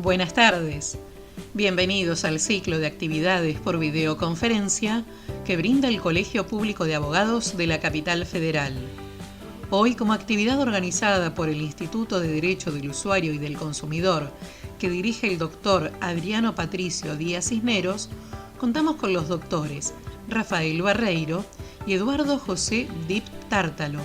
Buenas tardes. Bienvenidos al ciclo de actividades por videoconferencia que brinda el Colegio Público de Abogados de la Capital Federal. Hoy, como actividad organizada por el Instituto de Derecho del Usuario y del Consumidor, que dirige el doctor Adriano Patricio Díaz Cisneros, contamos con los doctores Rafael Barreiro y Eduardo José Dip Tártalo,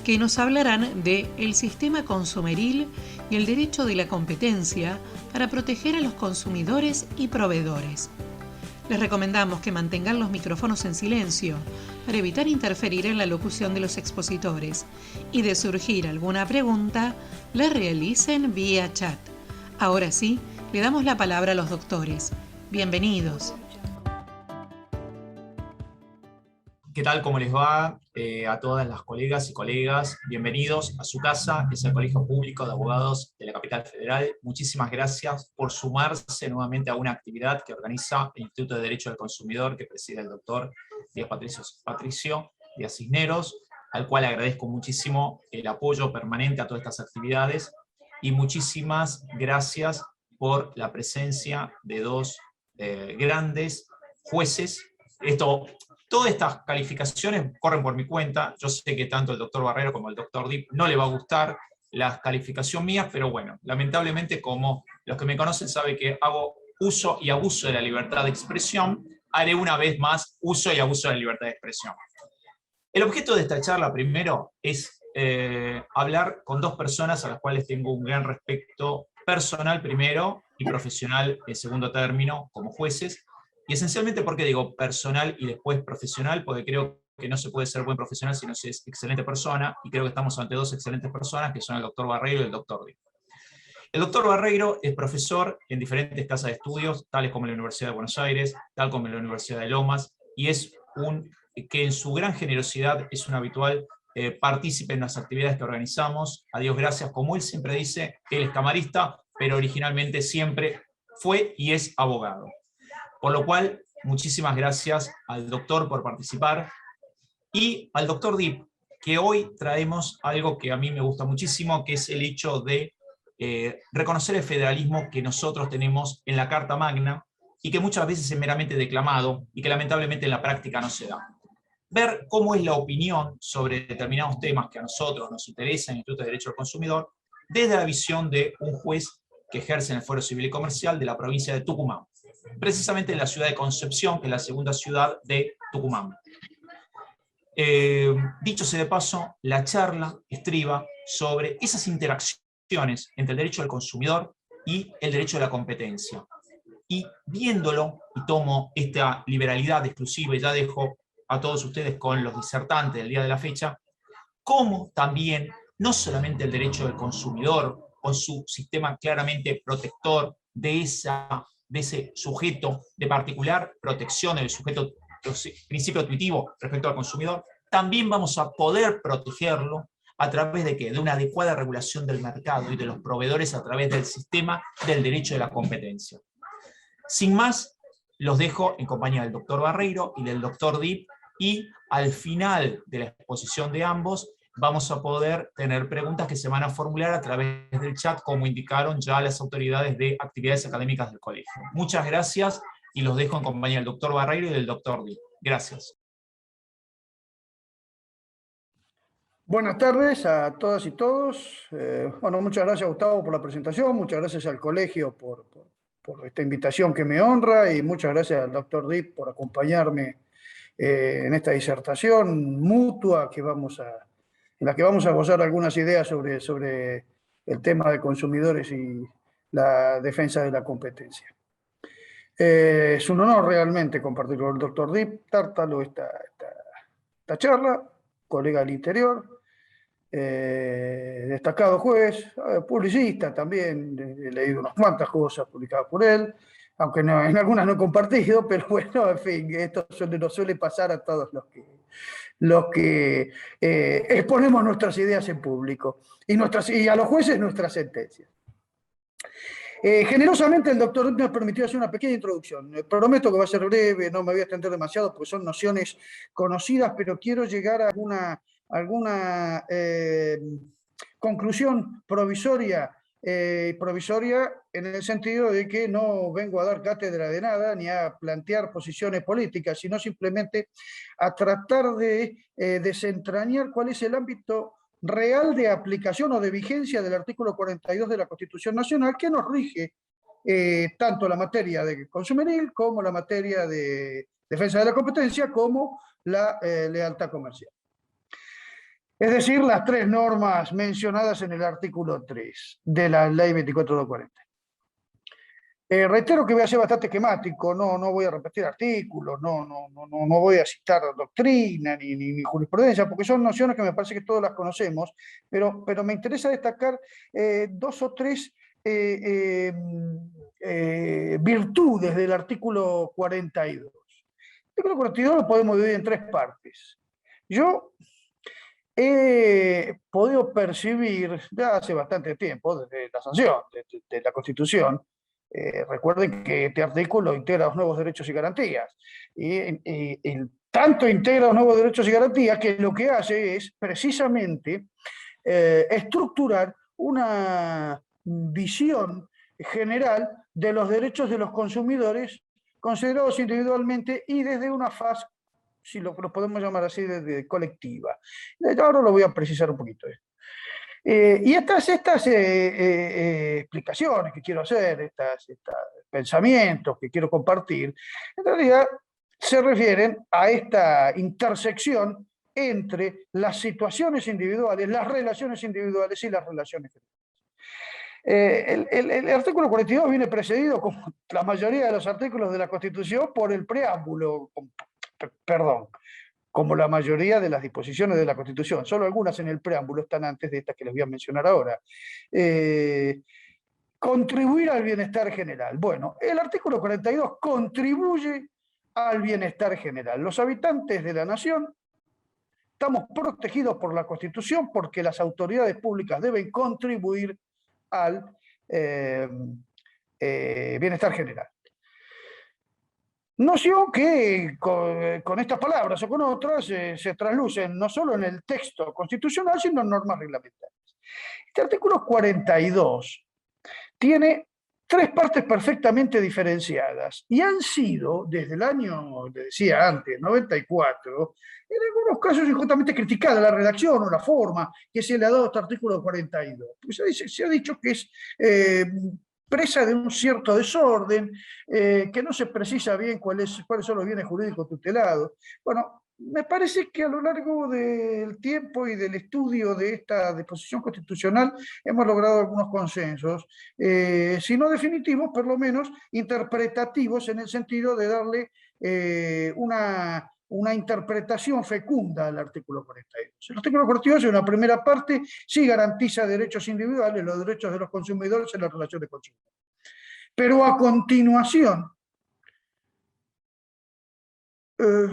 que nos hablarán de el sistema consumeril y el derecho de la competencia para proteger a los consumidores y proveedores. Les recomendamos que mantengan los micrófonos en silencio para evitar interferir en la locución de los expositores y de surgir alguna pregunta, la realicen vía chat. Ahora sí, le damos la palabra a los doctores. Bienvenidos. ¿Qué tal? ¿Cómo les va? A todas las colegas y colegas, bienvenidos a su casa, es el Colegio Público de Abogados de la Capital Federal. Muchísimas gracias por sumarse nuevamente a una actividad que organiza el Instituto de Derecho del Consumidor, que preside el doctor Patricio Díaz Cisneros, al cual agradezco muchísimo el apoyo permanente a todas estas actividades, y muchísimas gracias por la presencia de dos grandes jueces. Todas estas calificaciones corren por mi cuenta. Yo sé que tanto el doctor Barrero como el doctor Dip no le va a gustar la calificación mía, pero bueno, lamentablemente, como los que me conocen saben que hago uso y abuso de la libertad de expresión, haré una vez más uso y abuso de la libertad de expresión. El objeto de esta charla, primero, es hablar con dos personas a las cuales tengo un gran respeto personal primero y profesional en segundo término como jueces. Y esencialmente, ¿por qué digo personal y después profesional? Porque creo que no se puede ser buen profesional si no se es excelente persona, y creo que estamos ante dos excelentes personas, que son el doctor Barreiro y el doctor Dip. El doctor Barreiro es profesor en diferentes casas de estudios, tales como la Universidad de Buenos Aires, tal como la Universidad de Lomas, y es que en su gran generosidad es un habitual partícipe en las actividades que organizamos. A Dios gracias, como él siempre dice, él es camarista, pero originalmente siempre fue y es abogado. Por lo cual, muchísimas gracias al doctor por participar, y al doctor Dip, que hoy traemos algo que a mí me gusta muchísimo, que es el hecho de reconocer el federalismo que nosotros tenemos en la Carta Magna, y que muchas veces es meramente declamado, y que lamentablemente en la práctica no se da. Ver cómo es la opinión sobre determinados temas que a nosotros nos interesan en el Instituto de Derecho del Consumidor, desde la visión de un juez que ejerce en el Fuero Civil y Comercial de la provincia de Tucumán, precisamente en la ciudad de Concepción, que es la segunda ciudad de Tucumán. Dicho sea de paso, la charla estriba sobre esas interacciones entre el derecho del consumidor y el derecho de la competencia. Y viéndolo, y tomo esta liberalidad exclusiva y ya dejo a todos ustedes con los disertantes del día de la fecha, cómo también, no solamente el derecho del consumidor, con su sistema claramente protector de ese sujeto de particular protección del sujeto, principio intuitivo respecto al consumidor, también vamos a poder protegerlo a través de ¿qué? De una adecuada regulación del mercado y de los proveedores a través del sistema del derecho de la competencia. Sin más, los dejo en compañía del doctor Barreiro y del doctor Dip, y al final de la exposición de ambos vamos a poder tener preguntas que se van a formular a través del chat, como indicaron ya las autoridades de actividades académicas del colegio. Muchas gracias, y los dejo en compañía del doctor Barreiro y del doctor Dip. Gracias. Buenas tardes a todas y todos. Bueno, muchas gracias, Gustavo, por la presentación, muchas gracias al colegio por esta invitación que me honra, y muchas gracias al doctor Dip por acompañarme en esta disertación mutua en la que vamos a gozar algunas ideas sobre el tema de consumidores y la defensa de la competencia. Es un honor realmente compartir con el doctor Dip Tártalo esta charla, colega del interior, destacado juez, publicista también. He leído unas cuantas cosas publicadas por él, aunque no, en algunas no he compartido, pero bueno, en fin, esto nos suele pasar a todos los que exponemos nuestras ideas en público, y a los jueces nuestras sentencias. Generosamente el doctor me permitió hacer una pequeña introducción. Prometo que va a ser breve, no me voy a extender demasiado porque son nociones conocidas, pero quiero llegar a alguna conclusión provisoria provisoria en el sentido de que no vengo a dar cátedra de nada ni a plantear posiciones políticas, sino simplemente a tratar de desentrañar cuál es el ámbito real de aplicación o de vigencia del artículo 42 de la Constitución Nacional, que nos rige tanto la materia de consumeril como la materia de defensa de la competencia como la lealtad comercial. Es decir, las tres normas mencionadas en el artículo 3 de la ley 24240. Reitero que voy a ser bastante esquemático, no voy a repetir artículos, no voy a citar doctrina ni jurisprudencia, porque son nociones que me parece que todos las conocemos, pero me interesa destacar dos o tres virtudes del artículo 42. El artículo 42 lo podemos dividir en tres partes. Yo he podido percibir, ya hace bastante tiempo, desde la sanción de la Constitución, recuerden que este artículo integra los nuevos derechos y garantías, y tanto integra los nuevos derechos y garantías que lo que hace es precisamente estructurar una visión general de los derechos de los consumidores considerados individualmente y desde una faz, si lo podemos llamar así, de colectiva. Ahora lo voy a precisar un poquito. Y estas explicaciones que quiero hacer, estos pensamientos que quiero compartir, en realidad se refieren a esta intersección entre las situaciones individuales, las relaciones individuales y las relaciones generales. El artículo 42 viene precedido, como la mayoría de los artículos de la Constitución, por el preámbulo, perdón, como la mayoría de las disposiciones de la Constitución. Solo algunas en el preámbulo están antes de estas que les voy a mencionar ahora. Contribuir al bienestar general. Bueno, el artículo 42 contribuye al bienestar general. Los habitantes de la nación estamos protegidos por la Constitución porque las autoridades públicas deben contribuir al bienestar general. Noción que con estas palabras o con otras se traslucen no solo en el texto constitucional, sino en normas reglamentarias. Este artículo 42 tiene tres partes perfectamente diferenciadas y han sido, desde el año, le decía antes, 94, en algunos casos injustamente criticada la redacción o la forma que se le ha dado a este artículo 42. Pues se ha dicho que es presa de un cierto desorden, que no se precisa bien cuáles son los bienes jurídicos tutelados. Bueno, me parece que a lo largo del tiempo y del estudio de esta disposición constitucional hemos logrado algunos consensos, si no definitivos, por lo menos interpretativos, en el sentido de darle una interpretación fecunda al artículo 42. El artículo 42, en una primera parte, sí garantiza derechos individuales, los derechos de los consumidores en la relación de consumo. Pero a continuación,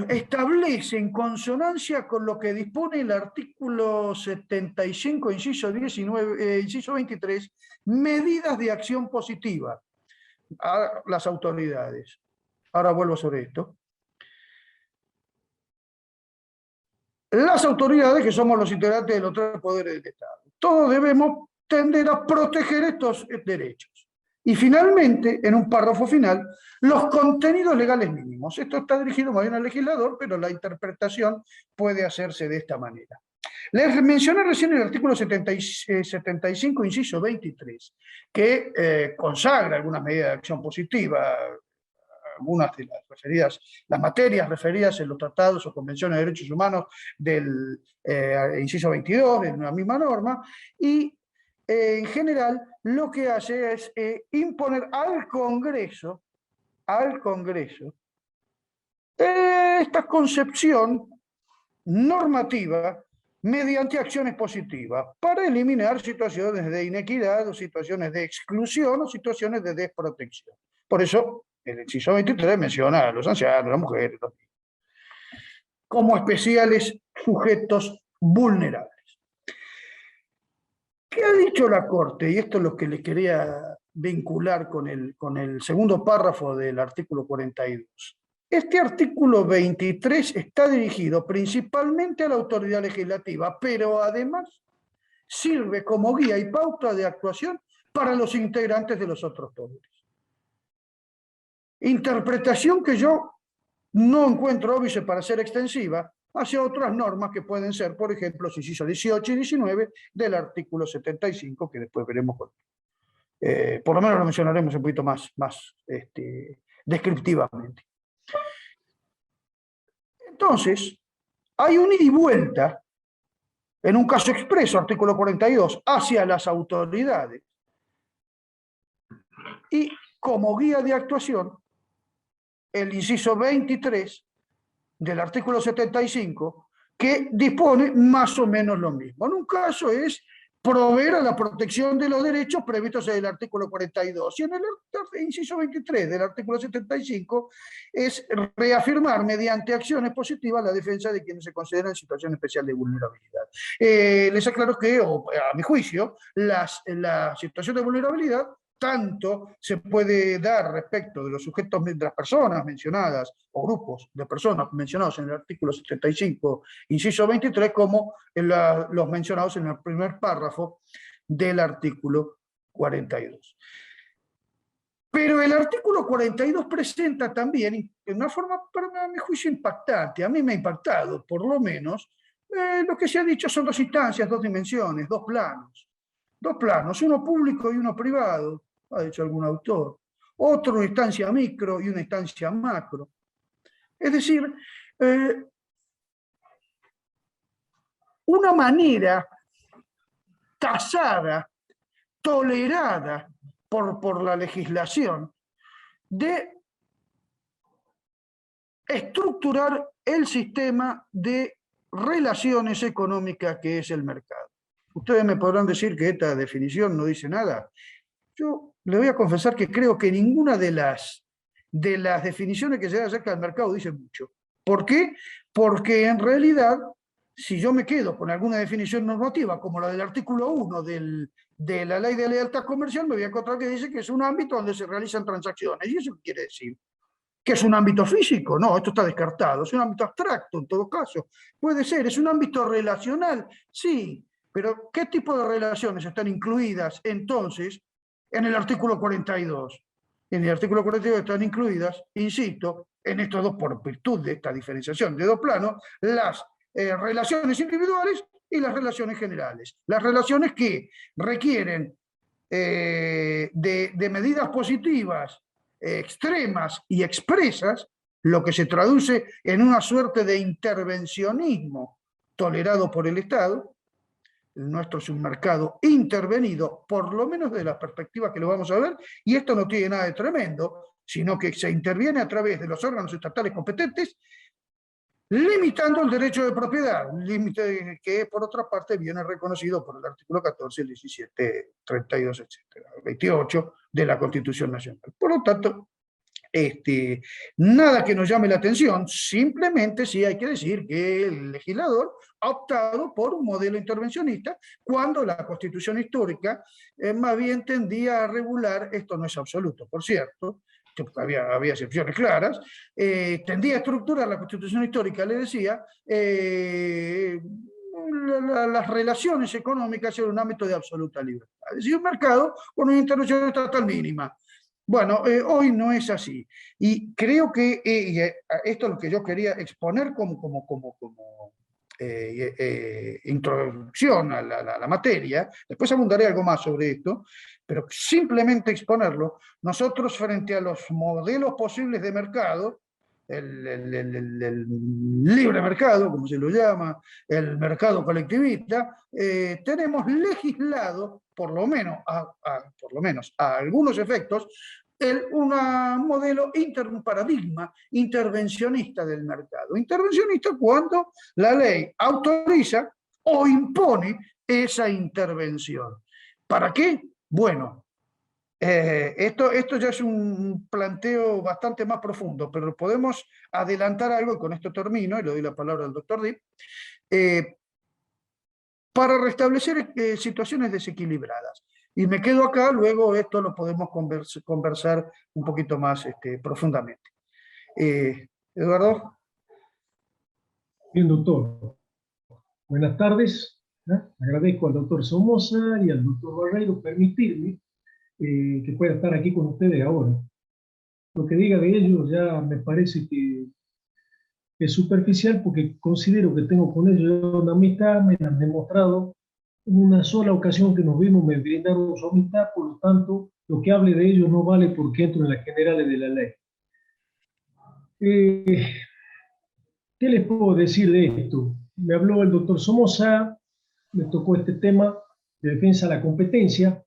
establece en consonancia con lo que dispone el artículo 75, inciso 23, medidas de acción positiva a las autoridades. Ahora vuelvo sobre esto. Las autoridades, que somos los integrantes de los tres poderes del Estado, todos debemos tender a proteger estos derechos. Y finalmente, en un párrafo final, los contenidos legales mínimos. Esto está dirigido más bien al legislador, pero la interpretación puede hacerse de esta manera. Les mencioné recién el artículo 75, inciso 23, que consagra algunas medidas de acción positiva, algunas de las materias referidas en los tratados o convenciones de derechos humanos del inciso 22, en una misma norma, y en general lo que hace es imponer al Congreso esta concepción normativa mediante acciones positivas para eliminar situaciones de inequidad o situaciones de exclusión o situaciones de desprotección. Por eso el inciso 23 menciona a los ancianos, a las mujeres, los niños, como especiales sujetos vulnerables. ¿Qué ha dicho la Corte? Y esto es lo que les quería vincular con el segundo párrafo del artículo 42. Este artículo 23 está dirigido principalmente a la autoridad legislativa, pero además sirve como guía y pauta de actuación para los integrantes de los otros poderes. Interpretación que yo no encuentro óbice para ser extensiva hacia otras normas que pueden ser, por ejemplo, los incisos 18 y 19 del artículo 75, que después veremos, por lo menos lo mencionaremos un poquito más descriptivamente. Entonces, hay un ida y vuelta, en un caso expreso, artículo 42, hacia las autoridades, y como guía de actuación, el inciso 23 del artículo 75, que dispone más o menos lo mismo. En un caso es proveer a la protección de los derechos previstos en el artículo 42, y en el inciso 23 del artículo 75 es reafirmar mediante acciones positivas la defensa de quienes se consideran en situación especial de vulnerabilidad. Les aclaro que, a mi juicio, la situación de vulnerabilidad tanto se puede dar respecto de los sujetos, de las personas mencionadas o grupos de personas mencionados en el artículo 75, inciso 23, como en los mencionados en el primer párrafo del artículo 42. Pero el artículo 42 presenta también, de una forma, para mi juicio, impactante, a mí me ha impactado, por lo menos, lo que se ha dicho son dos instancias, dos dimensiones, dos planos. Dos planos, uno público y uno privado, ha dicho algún autor. Otro, una instancia micro y una instancia macro. Es decir, una manera tasada, tolerada por la legislación, de estructurar el sistema de relaciones económicas que es el mercado. Ustedes me podrán decir que esta definición no dice nada. Yo le voy a confesar que creo que ninguna de las definiciones que se dan acerca del mercado dice mucho. ¿Por qué? Porque en realidad, si yo me quedo con alguna definición normativa, como la del artículo 1 de la Ley de Lealtad Comercial, me voy a encontrar que dice que es un ámbito donde se realizan transacciones. ¿Y eso qué quiere decir? ¿Que es un ámbito físico? No, esto está descartado. Es un ámbito abstracto, en todo caso. Puede ser, ¿es un ámbito relacional? Sí, pero ¿qué tipo de relaciones están incluidas entonces en el artículo 42? En el artículo 42 están incluidas, insisto, en estos dos, por virtud de esta diferenciación de dos planos, las relaciones individuales y las relaciones generales. Las relaciones que requieren de medidas positivas extremas y expresas, lo que se traduce en una suerte de intervencionismo tolerado por el Estado. Nuestro es un mercado intervenido, por lo menos de la perspectiva que lo vamos a ver, y esto no tiene nada de tremendo, sino que se interviene a través de los órganos estatales competentes, limitando el derecho de propiedad, un límite que por otra parte viene reconocido por el artículo 14, el 17, 32, etcétera, 28 de la Constitución Nacional. Por lo tanto, nada que nos llame la atención, simplemente sí hay que decir que el legislador ha optado por un modelo intervencionista cuando la Constitución histórica más bien tendía a regular, esto no es absoluto, por cierto, había excepciones claras, tendía a estructurar la Constitución histórica, le decía, las relaciones económicas en un ámbito de absoluta libertad. Es decir, un mercado con una intervención estatal mínima. Bueno, hoy no es así. Y creo que esto es lo que yo quería exponer como introducción a la materia. Después abundaré algo más sobre esto, pero simplemente exponerlo. Nosotros, frente a los modelos posibles de mercado, el libre mercado, como se lo llama, el mercado colectivista, tenemos legislado, por lo menos a algunos efectos, un modelo, un paradigma intervencionista del mercado. Intervencionista cuando la ley autoriza o impone esa intervención. ¿Para qué? Bueno, esto ya es un planteo bastante más profundo, pero podemos adelantar algo, y con esto termino, y le doy la palabra al doctor Dip, para restablecer situaciones desequilibradas. Y me quedo acá, luego esto lo podemos conversar un poquito más profundamente. Eduardo. Bien, doctor. Buenas tardes. Agradezco al doctor Somoza y al doctor Barreiro permitirme que pueda estar aquí con ustedes ahora. Lo que diga de ellos ya me parece que es superficial, porque considero que tengo con ellos una amistad, me la han demostrado. En una sola ocasión que nos vimos me brindaron su amistad, por lo tanto, lo que hable de ellos no vale porque entro en las generales de la ley. ¿Qué les puedo decir de esto? Me habló el doctor Somoza, me tocó este tema de defensa de la competencia.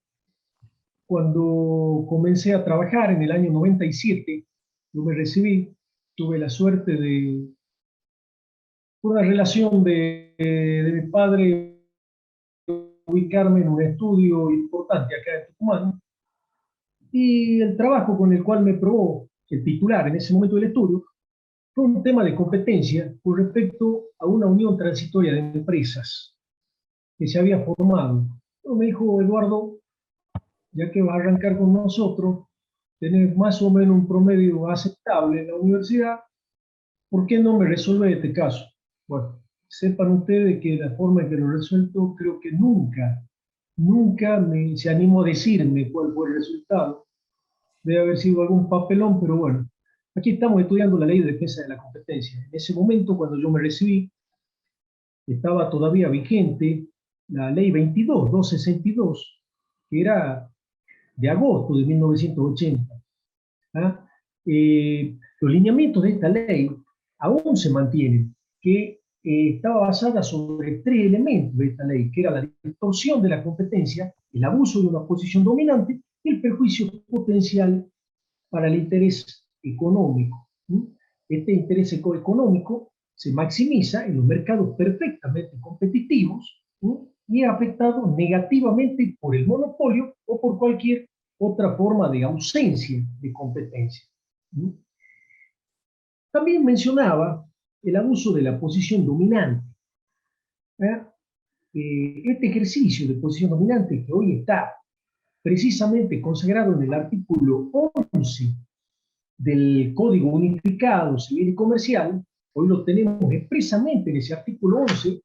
Cuando comencé a trabajar en el año 97, yo me recibí, tuve la suerte de, por una relación de mi padre, ubicarme en un estudio importante acá en Tucumán, y el trabajo con el cual me probó el titular en ese momento del estudio fue un tema de competencia con respecto a una unión transitoria de empresas que se había formado. Entonces me dijo: Eduardo, ya que vas a arrancar con nosotros, tenés más o menos un promedio aceptable en la universidad, ¿por qué no me resuelve este caso? Bueno, sepan ustedes que la forma en que lo resuelto, creo que nunca se animó a decirme cuál fue el resultado. Debe haber sido algún papelón, pero bueno, aquí estamos estudiando la ley de defensa de la competencia. En ese momento, cuando yo me recibí, estaba todavía vigente la ley 22.262, que era de agosto de 1980. ¿Ah? Los lineamientos de esta ley aún se mantienen, que estaba basada sobre 3 elementos de esta ley, que era la distorsión de la competencia, el abuso de una posición dominante y el perjuicio potencial para el interés económico. Este interés económico se maximiza en los mercados perfectamente competitivos y es afectado negativamente por el monopolio o por cualquier otra forma de ausencia de competencia. También mencionaba el abuso de la posición dominante. Este ejercicio de posición dominante, que hoy está precisamente consagrado en el artículo 11 del Código Unificado Civil y Comercial, hoy lo tenemos expresamente en ese artículo 11,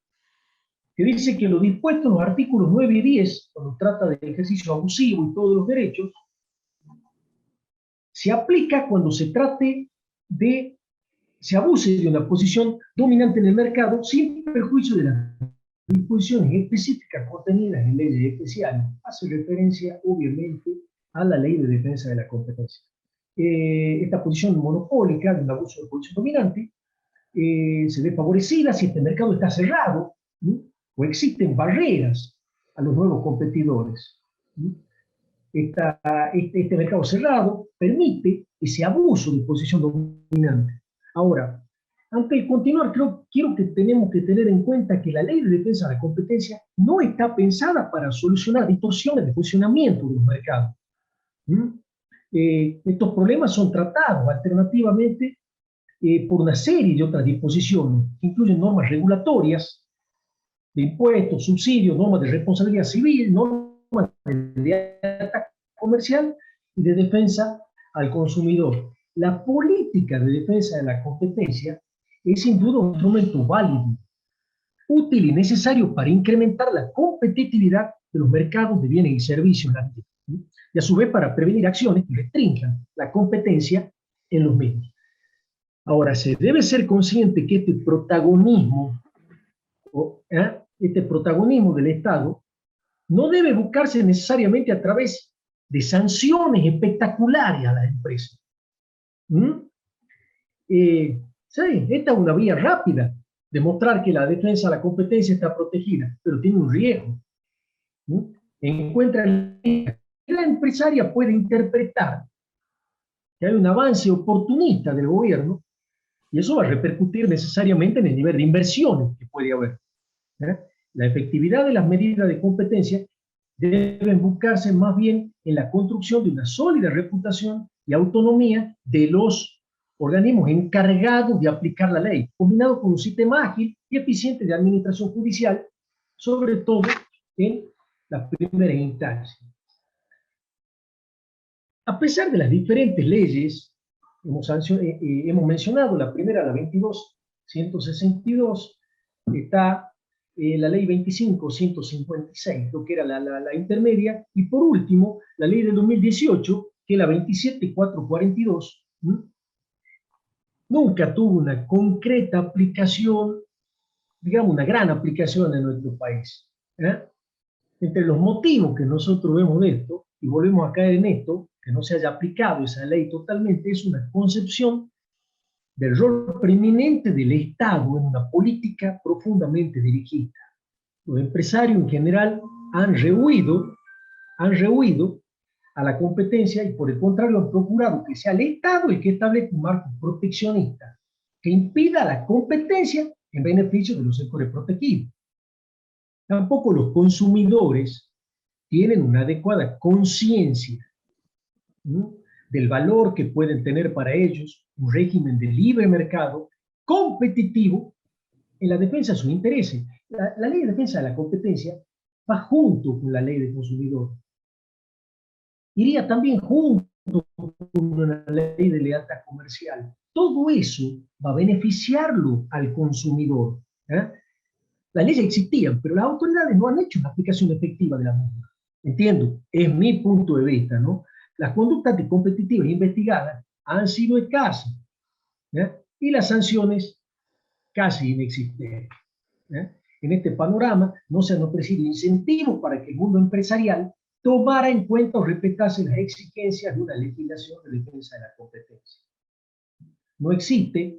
que dice que lo dispuesto en los artículos 9 y 10, cuando trata del ejercicio abusivo y todos los derechos, se aplica cuando se abuse de una posición dominante en el mercado sin perjuicio de las disposiciones específicas contenidas en leyes especiales. Hace referencia, obviamente, a la ley de defensa de la competencia. Esta posición monopólica de un abuso de posición dominante se ve favorecida si este mercado está cerrado, o existen barreras a los nuevos competidores. Este mercado cerrado permite ese abuso de posición dominante. Ahora, antes de continuar, quiero que tenemos que tener en cuenta que la ley de defensa de la competencia no está pensada para solucionar distorsiones de funcionamiento de los mercados. Estos problemas son tratados alternativamente por una serie de otras disposiciones que incluyen normas regulatorias de impuestos, subsidios, normas de responsabilidad civil, normas de lealtad comercial y de defensa al consumidor. La política de defensa de la competencia es sin duda un instrumento válido, útil y necesario para incrementar la competitividad de los mercados de bienes y servicios, y a su vez para prevenir acciones que restrinjan la competencia en los mismos. Ahora, se debe ser consciente que este protagonismo del Estado no debe buscarse necesariamente a través de sanciones espectaculares a las empresas. Esta es una vía rápida de mostrar que la defensa de la competencia está protegida, pero tiene un riesgo. La empresaria puede interpretar que hay un avance oportunista del gobierno y eso va a repercutir necesariamente en el nivel de inversiones que puede haber. La efectividad de las medidas de competencia deben buscarse más bien en la construcción de una sólida reputación y autonomía de los organismos encargados de aplicar la ley, combinado con un sistema ágil y eficiente de administración judicial, sobre todo en las primeras instancias. A pesar de las diferentes leyes, hemos mencionado la primera, la 22.162, está la ley 25.156, lo que era la intermedia, y por último, la ley del 2018, que es la 27.442, nunca tuvo una concreta aplicación, digamos, una gran aplicación en nuestro país. Entre los motivos que nosotros vemos de esto, y volvemos a caer en esto, que no se haya aplicado esa ley totalmente, es una concepción del rol preeminente del Estado en una política profundamente dirigida. Los empresarios en general han rehuido a la competencia y por el contrario han procurado que sea el Estado el que establezca un marco proteccionista que impida la competencia en beneficio de los sectores protegidos. Tampoco los consumidores tienen una adecuada conciencia del valor que pueden tener para ellos un régimen de libre mercado competitivo en la defensa de sus intereses. La ley de defensa de la competencia va junto con la ley de consumidor. Iría también junto con una ley de lealtad comercial. Todo eso va a beneficiarlo al consumidor. Las leyes existían, pero las autoridades no han hecho una aplicación efectiva de la misma. Entiendo, es mi punto de vista, ¿no? Las conductas anticompetitivas investigadas han sido escasas, y las sanciones casi inexistentes. En este panorama no se han ofrecido incentivos para que el mundo empresarial tomara en cuenta o respetase las exigencias de una legislación de defensa de la competencia. No existe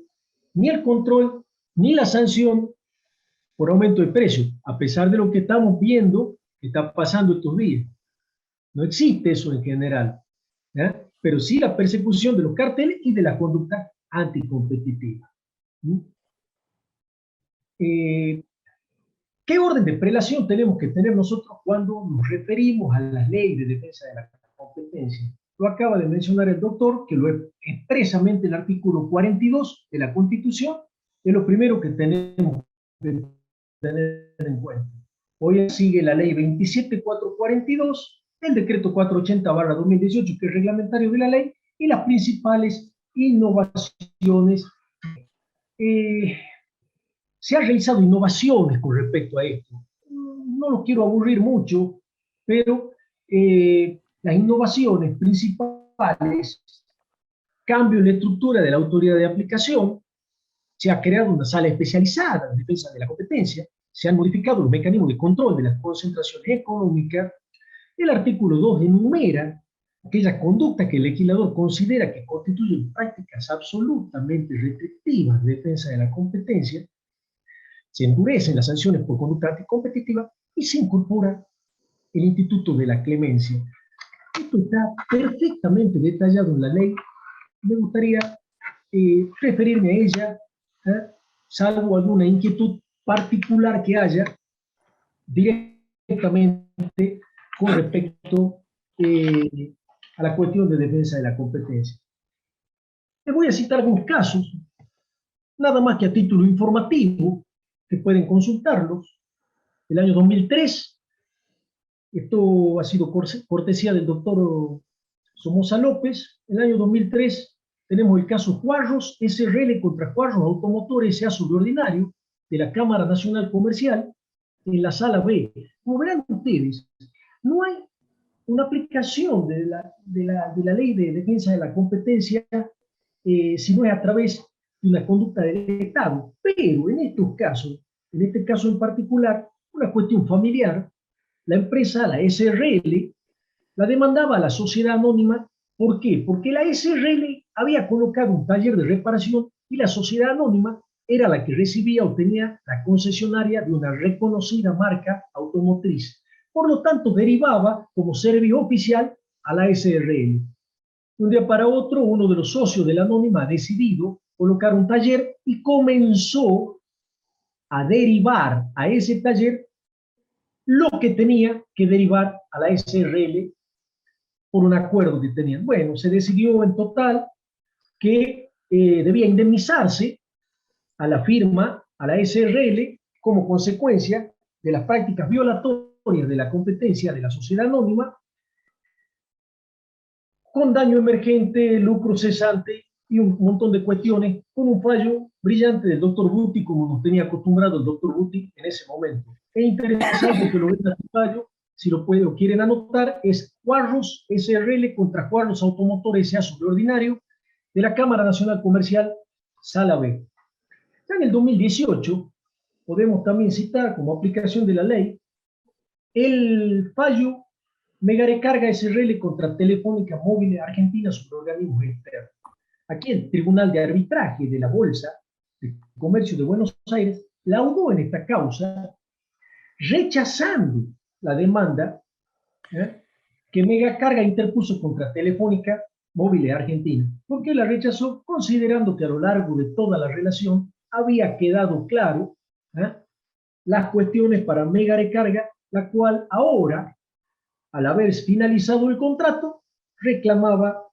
ni el control ni la sanción por aumento de precio, a pesar de lo que estamos viendo que está pasando estos días. No existe eso en general, pero sí la persecución de los carteles y de la conducta anticompetitiva. ¿Qué orden de prelación tenemos que tener nosotros cuando nos referimos a las leyes de defensa de la competencia? Lo acaba de mencionar el doctor, que lo expresamente el artículo 42 de la Constitución es lo primero que tenemos que tener en cuenta. Hoy sigue la ley 27.442, el decreto 480/2018, que es reglamentario de la ley, y las principales innovaciones. Se han realizado innovaciones con respecto a esto. No los quiero aburrir mucho, pero las innovaciones principales, cambio en la estructura de la autoridad de aplicación, se ha creado una sala especializada en defensa de la competencia, se han modificado los mecanismos de control de las concentraciones económicas. El artículo 2 enumera aquellas conductas que el legislador considera que constituyen prácticas absolutamente restrictivas de defensa de la competencia. Se endurecen las sanciones por conducta anticompetitiva y se incorpora el instituto de la clemencia. Esto está perfectamente detallado en la ley. Me gustaría referirme a ella, salvo alguna inquietud particular que haya directamente con respecto a la cuestión de defensa de la competencia. Les voy a citar algunos casos, nada más que a título informativo, que pueden consultarlos. El año 2003, esto ha sido cortesía del doctor Somoza López. El año 2003 tenemos el caso Juarros SRL contra Juarros Automotor S.A. Subordinario de la Cámara Nacional Comercial en la Sala B. Como verán ustedes, no hay una aplicación de la ley de defensa de la competencia si no es a través de una conducta del Estado. Pero en estos casos, en este caso en particular, una cuestión familiar, la empresa, la SRL, la demandaba a la sociedad anónima. ¿Por qué? Porque la SRL había colocado un taller de reparación y la sociedad anónima era la que recibía o tenía la concesionaria de una reconocida marca automotriz. Por lo tanto, derivaba como servicio oficial a la SRL. De un día para otro, uno de los socios de la anónima ha decidido colocar un taller y comenzó a derivar a ese taller lo que tenía que derivar a la SRL por un acuerdo que tenían. Bueno, se decidió en total que debía indemnizarse a la firma, a la SRL, como consecuencia de las prácticas violatorias de la competencia de la sociedad anónima, con daño emergente, lucro cesante y un montón de cuestiones, con un fallo brillante del doctor Buti, como nos tenía acostumbrado el doctor Buti en ese momento. Es interesante que lo vean este fallo, si lo pueden o quieren anotar, es Quarros SRL contra Quarros Automotor S.A. Subordinario de la Cámara Nacional Comercial, Sala B. Ya en el 2018, podemos también citar como aplicación de la ley el fallo Megarecarga SRL contra Telefónica Móvil Argentina sobre organismos externos. Aquí el Tribunal de Arbitraje de la Bolsa de Comercio de Buenos Aires laudó en esta causa, rechazando la demanda que Megacarga interpuso contra Telefónica Móvil Argentina. ¿Por qué la rechazó? Considerando que a lo largo de toda la relación había quedado claro las cuestiones para Megarecarga, la cual ahora, al haber finalizado el contrato, reclamaba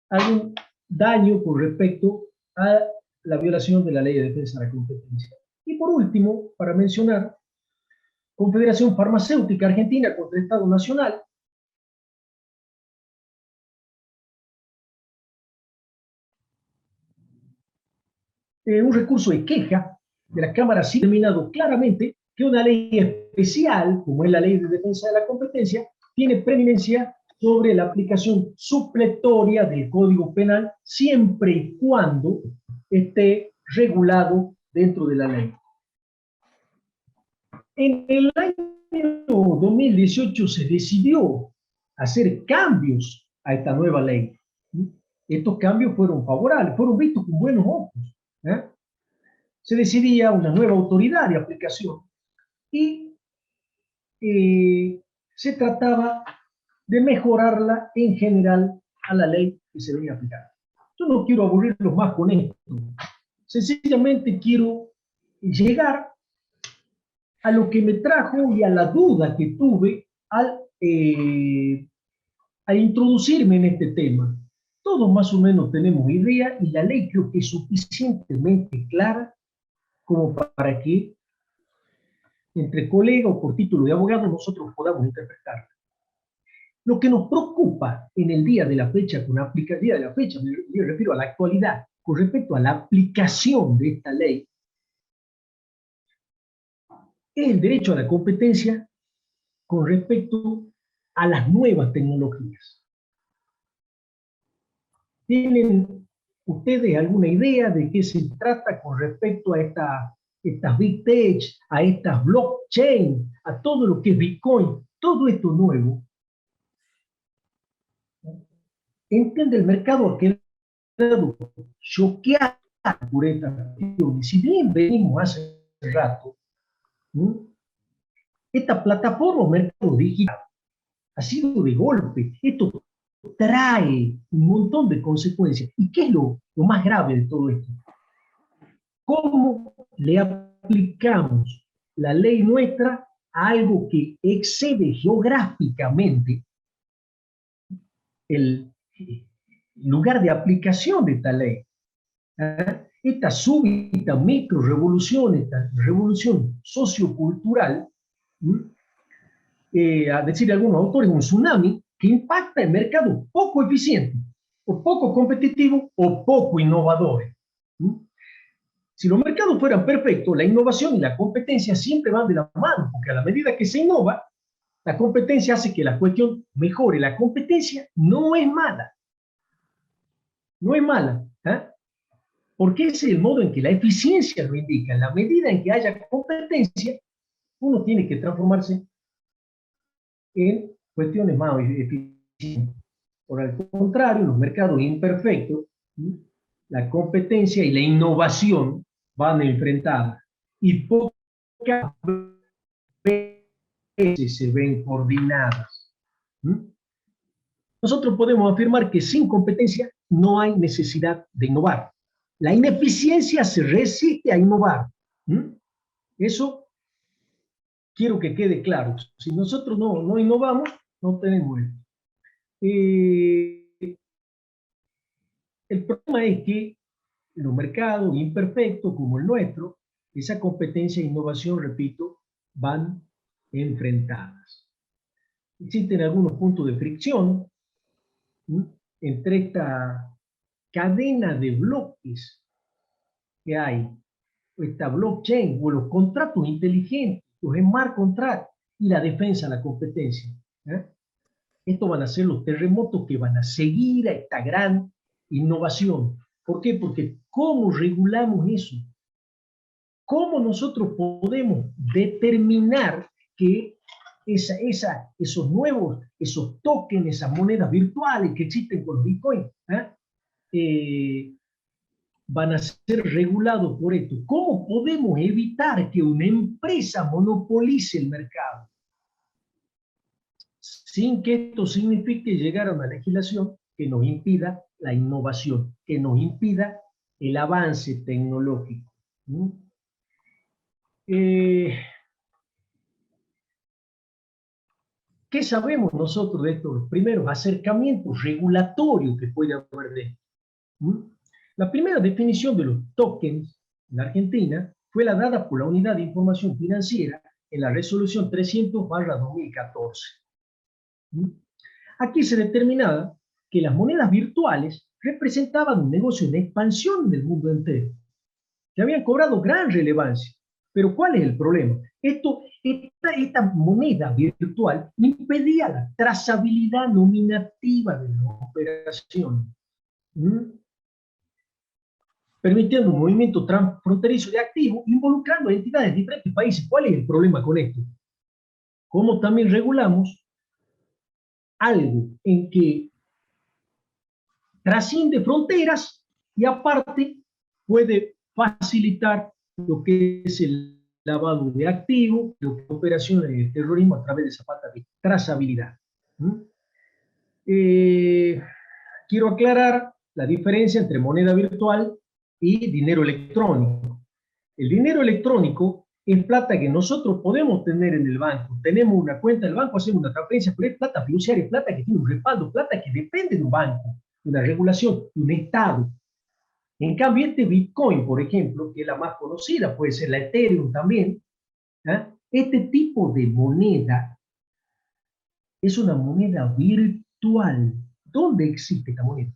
algún daño con respecto a la violación de la Ley de Defensa de la Competencia. Y por último, para mencionar, Confederación Farmacéutica Argentina contra el Estado Nacional, un recurso de queja de la Cámara sí ha determinado claramente que una ley especial, como es la Ley de Defensa de la Competencia, tiene preeminencia sobre la aplicación supletoria del Código Penal siempre y cuando esté regulado dentro de la ley. En el año 2018 se decidió hacer cambios a esta nueva ley. Estos cambios fueron favorables, fueron vistos con buenos ojos. Se decidía una nueva autoridad de aplicación y se trataba de mejorarla en general a la ley que se venía aplicando. Yo no quiero aburrirlos más con esto. Sencillamente quiero llegar a lo que me trajo y a la duda que tuve al introducirme en este tema. Todos más o menos tenemos idea y la ley creo que es suficientemente clara como para que entre colegas o por título de abogado nosotros podamos interpretarla. Lo que nos preocupa en el día de la fecha, día de la fecha, me refiero a la actualidad, con respecto a la aplicación de esta ley, es el derecho a la competencia con respecto a las nuevas tecnologías. ¿Tienen ustedes alguna idea de qué se trata con respecto a estas Big Tech, a estas blockchain, a todo lo que es Bitcoin, todo esto nuevo? Entiende, el mercado ha quedado choqueado por esta cuestión. Si bien venimos hace rato, esta plataforma mercado digital ha sido de golpe. Esto trae un montón de consecuencias. ¿Y qué es lo más grave de todo esto? ¿Cómo le aplicamos la ley nuestra a algo que excede geográficamente el lugar de aplicación de esta ley? Esta súbita micro revolución, esta revolución sociocultural, a decir de algunos autores, un tsunami que impacta el mercado poco eficiente, o poco competitivo, o poco innovador. Si los mercados fueran perfectos, la innovación y la competencia siempre van de la mano, porque a la medida que se innova, la competencia hace que la cuestión mejore. La competencia no es mala. No es mala. Porque ese es el modo en que la eficiencia lo indica. En la medida en que haya competencia, uno tiene que transformarse en cuestiones más eficientes. Por el contrario, en los mercados imperfectos, la competencia y la innovación van enfrentadas. Y pocas veces se ven coordinadas. Nosotros podemos afirmar que sin competencia no hay necesidad de innovar. La ineficiencia se resiste a innovar. Eso quiero que quede claro. Si nosotros no innovamos, no tenemos esto. El problema es que en los mercados imperfectos como el nuestro, esa competencia e innovación, repito, van enfrentadas. Existen algunos puntos de fricción, entre esta cadena de bloques que hay, esta blockchain o los contratos inteligentes, los smart contracts y la defensa de la competencia. Estos van a ser los terremotos que van a seguir a esta gran innovación. ¿Por qué? Porque ¿cómo regulamos eso? ¿Cómo nosotros podemos determinar que esos nuevos, esos tokens, esas monedas virtuales que existen con los Bitcoin, van a ser regulados por esto? ¿Cómo podemos evitar que una empresa monopolice el mercado? Sin que esto signifique llegar a una legislación que nos impida la innovación, que nos impida el avance tecnológico. ¿Qué sabemos nosotros de estos primeros acercamientos regulatorios que puede haber de esto? La primera definición de los tokens en la Argentina fue la dada por la Unidad de Información Financiera en la Resolución 300/2014. Aquí se determinaba que las monedas virtuales representaban un negocio en expansión en el mundo entero, que habían cobrado gran relevancia. Pero ¿cuál es el problema? Esta moneda virtual impedía la trazabilidad nominativa de las operaciones, permitiendo un movimiento transfronterizo de activos, involucrando a entidades de diferentes países. ¿Cuál es el problema con esto? ¿Cómo también regulamos algo en que trasciende fronteras y aparte puede facilitar lo que es el lavado de activos, lo que es operaciones de terrorismo a través de esa falta de trazabilidad? Quiero aclarar la diferencia entre moneda virtual y dinero electrónico. El dinero electrónico es plata que nosotros podemos tener en el banco. Tenemos una cuenta en el banco, hacemos una transferencia, pero es plata fiduciaria, plata que tiene un respaldo, plata que depende de un banco, de una regulación, de un Estado. En cambio, este Bitcoin, por ejemplo, que es la más conocida, puede ser la Ethereum también, este tipo de moneda es una moneda virtual. ¿Dónde existe esta moneda?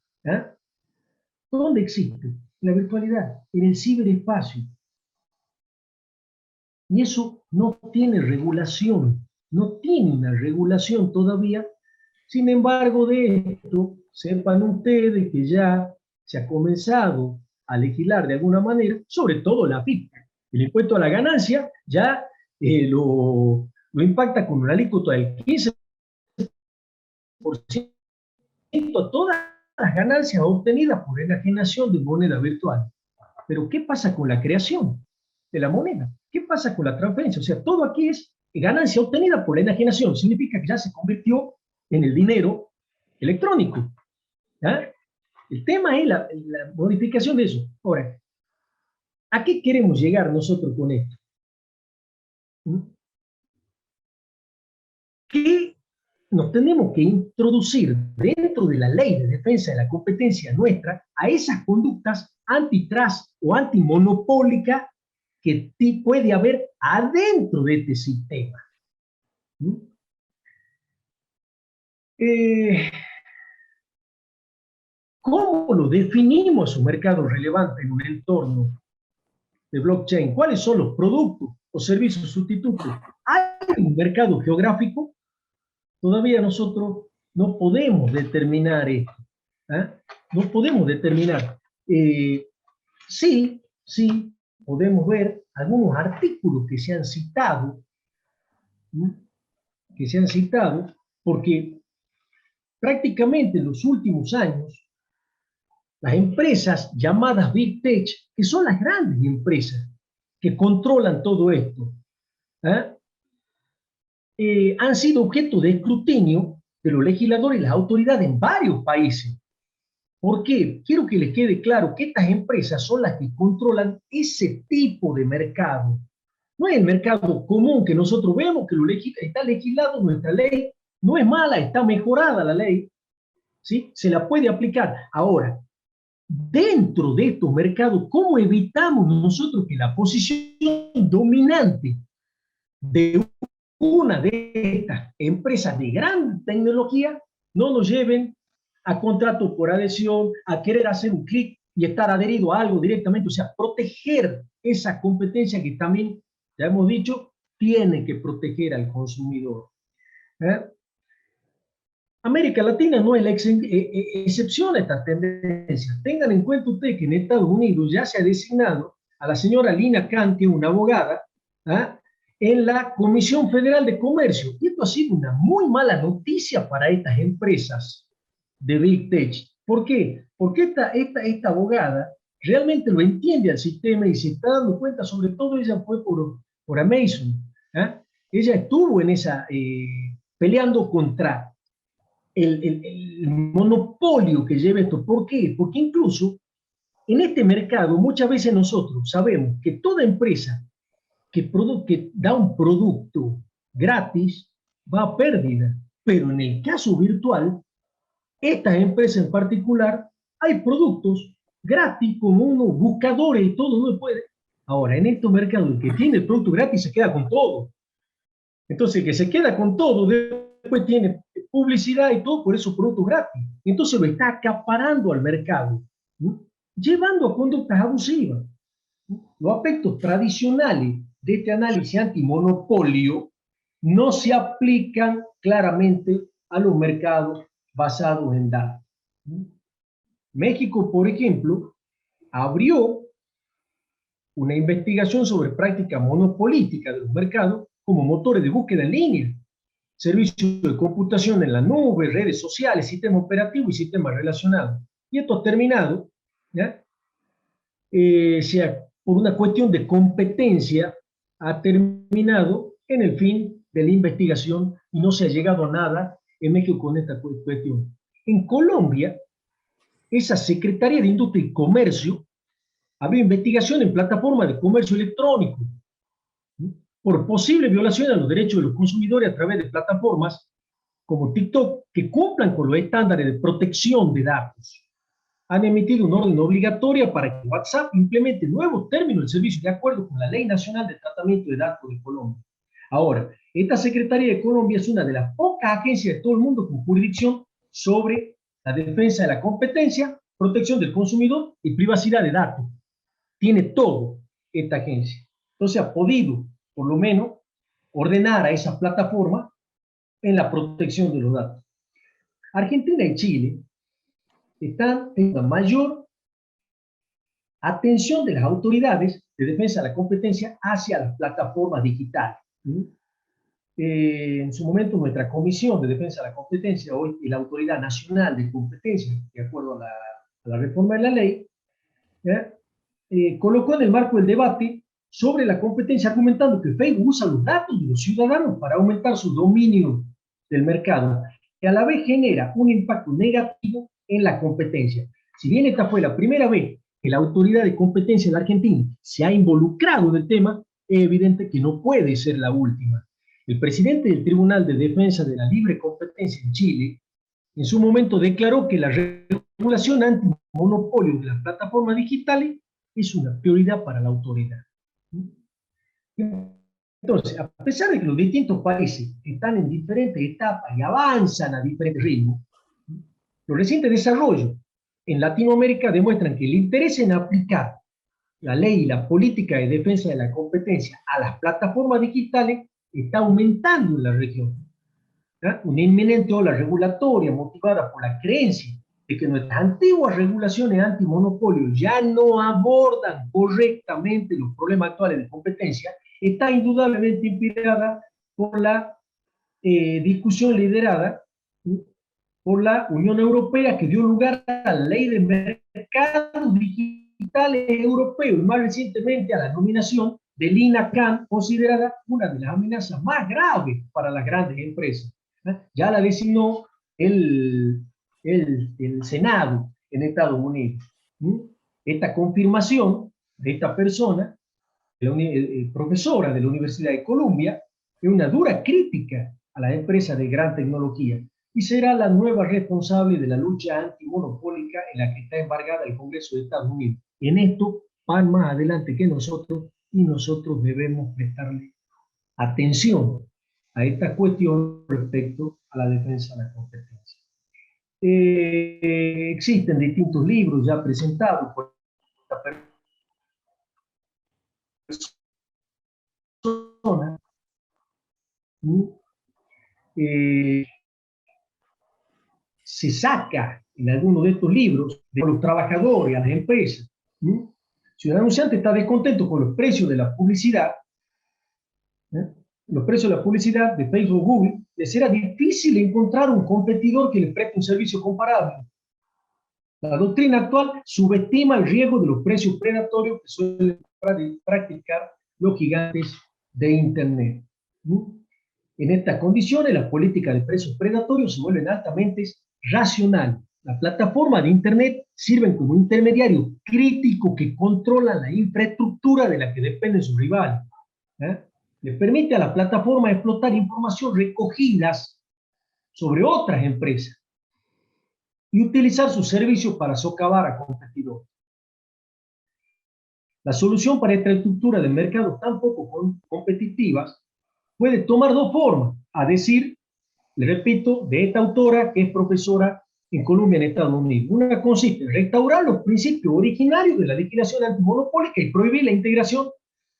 ¿Dónde existe? En la virtualidad, en el ciberespacio. Y eso no tiene regulación, no tiene una regulación todavía. Sin embargo, de esto, sepan ustedes que ya se ha comenzado a legislar de alguna manera, sobre todo la FIP. El impuesto a la ganancia ya lo impacta con una alícuota del 15% a todas las ganancias obtenidas por enajenación de moneda virtual. Pero ¿qué pasa con la creación de la moneda? ¿Qué pasa con la transferencia? O sea, todo aquí es ganancia obtenida por la enajenación. Significa que ya se convirtió en el dinero electrónico. El tema es la modificación de eso. Ahora, ¿a qué queremos llegar nosotros con esto? Que nos tenemos que introducir dentro de la ley de defensa de la competencia nuestra a esas conductas antitrust o antimonopólicas que puede haber adentro de este sistema. ¿Cómo lo definimos un mercado relevante en un entorno de blockchain? ¿Cuáles son los productos o servicios sustitutos? ¿Hay un mercado geográfico? Todavía nosotros no podemos determinar esto. No podemos determinar. Sí, podemos ver algunos artículos que se han citado, porque prácticamente en los últimos años las empresas llamadas Big Tech, que son las grandes empresas que controlan todo esto, han sido objeto de escrutinio de los legisladores y las autoridades en varios países. ¿Por qué? Quiero que les quede claro que estas empresas son las que controlan ese tipo de mercado. No es el mercado común que nosotros vemos, que está legislado, nuestra ley no es mala, está mejorada la ley, ¿sí? Se la puede aplicar. Ahora, dentro de estos mercados, ¿cómo evitamos nosotros que la posición dominante de una de estas empresas de gran tecnología no nos lleven a contrato por adhesión, a querer hacer un clic y estar adherido a algo directamente, o sea, proteger esa competencia que también, ya hemos dicho, tiene que proteger al consumidor. América Latina no es la excepción a esta tendencia. Tengan en cuenta ustedes que en Estados Unidos ya se ha designado a la señora Lina Khan, que es una abogada, en la Comisión Federal de Comercio. Y esto ha sido una muy mala noticia para estas empresas de Big Tech. ¿Por qué? Porque esta abogada realmente lo entiende al sistema y se está dando cuenta, sobre todo ella fue por Amazon. Ella estuvo en esa, peleando contra el monopolio que lleva esto. ¿Por qué? Porque incluso en este mercado muchas veces nosotros sabemos que toda empresa que da un producto gratis va a pérdida, pero en el caso virtual, estas empresas en particular, hay productos gratis como unos buscadores y todo, no puede. Ahora, en estos mercados, el que tiene el producto gratis se queda con todo. Entonces, el que se queda con todo, después tiene publicidad y todo por esos productos gratis. Entonces lo está acaparando al mercado, ¿no? Llevando a conductas abusivas. Los aspectos tradicionales de este análisis antimonopolio no se aplican claramente a los mercados basados en datos. México, por ejemplo, abrió una investigación sobre prácticas monopolísticas de los mercados como motores de búsqueda en línea, servicios de computación en la nube, redes sociales, sistema operativo y sistemas relacionados. Y esto ha terminado, ¿ya? Por una cuestión de competencia, ha terminado en el fin de la investigación y no se ha llegado a nada en México con esta cuestión. En Colombia, esa Secretaría de Industria y Comercio abrió investigación en plataformas de comercio electrónico, ¿sí?, por posible violación a los derechos de los consumidores a través de plataformas como TikTok que cumplan con los estándares de protección de datos. Han emitido una orden obligatoria para que WhatsApp implemente nuevos términos del servicio de acuerdo con la Ley Nacional de Tratamiento de Datos de Colombia. Ahora, esta Secretaría de Colombia es una de las pocas agencias de todo el mundo con jurisdicción sobre la defensa de la competencia, protección del consumidor y privacidad de datos. Tiene todo esta agencia. Entonces ha podido, por lo menos, ordenar a esas plataformas en la protección de los datos. Argentina y Chile están en una mayor atención de las autoridades de defensa de la competencia hacia las plataformas digitales. En su momento, nuestra Comisión de Defensa de la Competencia, hoy la Autoridad Nacional de Competencia, de acuerdo a la reforma de la ley, colocó en el marco del debate sobre la competencia, argumentando que Facebook usa los datos de los ciudadanos para aumentar su dominio del mercado, que a la vez genera un impacto negativo en la competencia. Si bien esta fue la primera vez que la Autoridad de Competencia de la Argentina se ha involucrado en el tema, es evidente que no puede ser la última. El presidente del Tribunal de Defensa de la Libre Competencia en Chile, en su momento declaró que la regulación antimonopolio de las plataformas digitales es una prioridad para la autoridad. Entonces, a pesar de que los distintos países están en diferentes etapas y avanzan a diferentes ritmos, los recientes desarrollos en Latinoamérica demuestran que el interés en aplicar la ley y la política de defensa de la competencia a las plataformas digitales está aumentando en la región. Una inminente ola regulatoria motivada por la creencia de que nuestras antiguas regulaciones antimonopolio ya no abordan correctamente los problemas actuales de competencia está indudablemente inspirada por la discusión liderada por la Unión Europea, que dio lugar a la Ley de Mercados Digitales Europeos y más recientemente a la nominación de Lina Khan, considerada una de las amenazas más graves para las grandes empresas. Ya la designó el Senado en Estados Unidos. Esta confirmación de esta persona, profesora de la Universidad de Columbia, es una dura crítica a las empresas de gran tecnología y será la nueva responsable de la lucha antimonopólica en la que está embargada el Congreso de Estados Unidos. En esto van más adelante que nosotros y nosotros debemos prestarle atención a esta cuestión respecto a la defensa de la competencia. Existen distintos libros ya presentados por esta persona. Se saca en alguno de estos libros de los trabajadores a las empresas. Ciudadano Anunciante está descontento con los precios de la publicidad, los precios de la publicidad de Facebook, Google. Les era difícil encontrar un competidor que les preste un servicio comparable. La doctrina actual subestima el riesgo de los precios predatorios que suelen practicar los gigantes de Internet. En estas condiciones, las políticas de precios predatorios se vuelven altamente racionales. Las plataformas de Internet sirven como intermediario crítico que controlan la infraestructura de la que dependen sus rivales. Les permite a las plataformas explotar información recogidas sobre otras empresas y utilizar sus servicios para socavar a competidores. La solución para esta estructura de mercados tan poco competitivas puede tomar dos formas, a decir, le repito, de esta autora que es profesora en Columbia, en Estados Unidos. Una consiste en restaurar los principios originarios de la legislación antimonopólica y prohibir la integración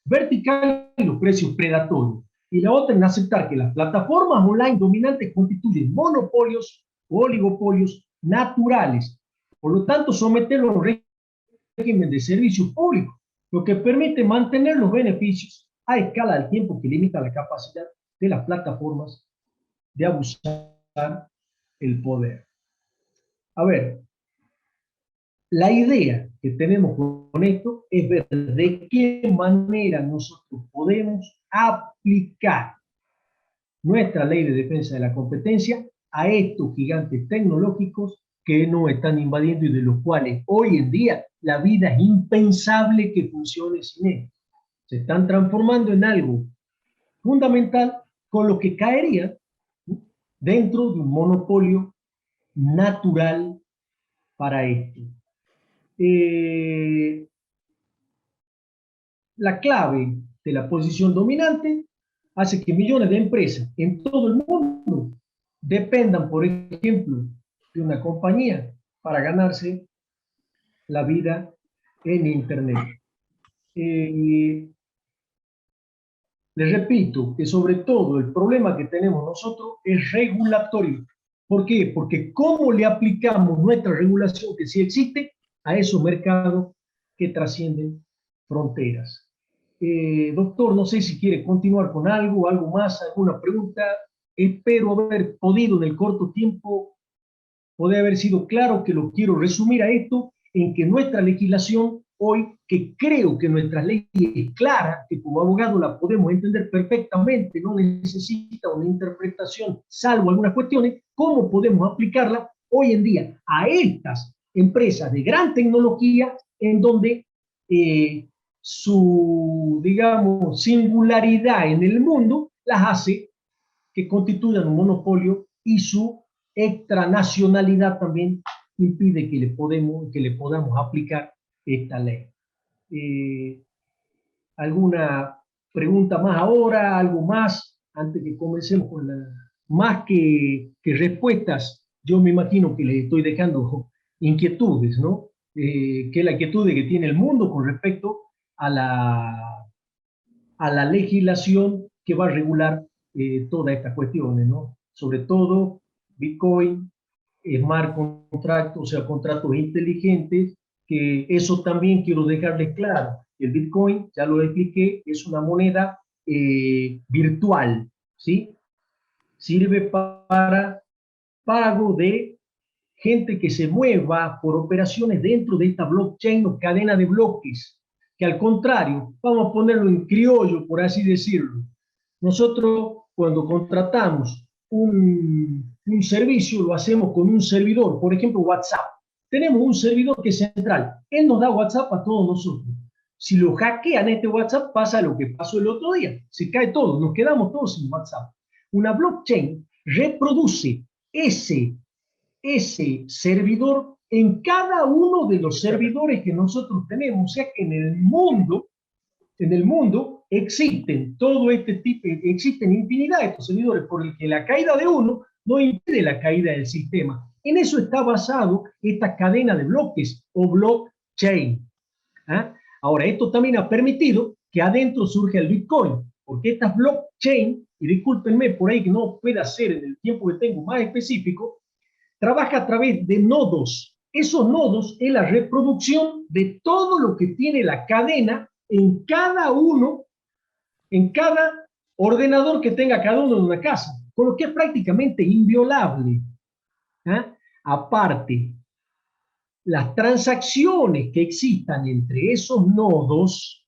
vertical y los precios predatorios. Y la otra en aceptar que las plataformas online dominantes constituyen monopolios o oligopolios naturales. Por lo tanto, someterlos a un régimen de servicio público, lo que permite mantener los beneficios a escala del tiempo que limita la capacidad de las plataformas de abusar el poder. A ver, la idea que tenemos con esto es ver de qué manera nosotros podemos aplicar nuestra ley de defensa de la competencia a estos gigantes tecnológicos que nos están invadiendo y de los cuales hoy en día la vida es impensable que funcione sin ellos. Se están transformando en algo fundamental con lo que caería dentro de un monopolio natural para esto. La clave de la posición dominante hace que millones de empresas en todo el mundo dependan, por ejemplo, de una compañía para ganarse la vida en Internet. Les repito que sobre todo el problema que tenemos nosotros es regulatorio. ¿Por qué? Porque ¿cómo le aplicamos nuestra regulación que sí existe a esos mercados que trascienden fronteras? Doctor, no sé si quiere continuar con algo más, alguna pregunta. Espero haber podido en el corto tiempo, poder haber sido claro, que lo quiero resumir a esto, en que nuestra legislación hoy, que creo que nuestra ley es clara, que como abogado la podemos entender perfectamente, no necesita una interpretación, salvo algunas cuestiones, ¿cómo podemos aplicarla hoy en día a estas empresas de gran tecnología en donde su, digamos, singularidad en el mundo las hace que constituyan un monopolio y su extranacionalidad también impide que le podamos aplicar esta ley? ¿Alguna pregunta más ahora? ¿Algo más? Antes que comencemos con más que respuestas, yo me imagino que le estoy dejando inquietudes, ¿no? Que es la inquietud que tiene el mundo con respecto a la legislación que va a regular todas estas cuestiones, ¿no? Sobre todo Bitcoin, smart contracts, o sea, contratos inteligentes, que eso también quiero dejarles claro. El Bitcoin, ya lo expliqué, es una moneda virtual, ¿sí? Sirve para pago de gente que se mueva por operaciones dentro de esta blockchain o cadena de bloques, que al contrario, vamos a ponerlo en criollo, por así decirlo. Nosotros, cuando contratamos un servicio, lo hacemos con un servidor, por ejemplo, WhatsApp. Tenemos un servidor que es central. Él nos da WhatsApp a todos nosotros. Si lo hackean este WhatsApp, pasa lo que pasó el otro día. Se cae todo, nos quedamos todos sin WhatsApp. Una blockchain reproduce ese servidor en cada uno de los servidores que nosotros tenemos. O sea que en el mundo existen todo este tipo, existen infinidad de estos servidores, por el que la caída de uno no impide la caída del sistema. En eso está basado esta cadena de bloques o blockchain. ¿Ah? Ahora, esto también ha permitido que adentro surja el Bitcoin, porque estas blockchain, y discúlpenme por ahí que no pueda ser en el tiempo que tengo más específico, trabaja a través de nodos. Esos nodos es la reproducción de todo lo que tiene la cadena en cada uno, en cada ordenador que tenga cada uno en una casa, con lo que es prácticamente inviolable. ¿Ah? Aparte, las transacciones que existan entre esos nodos,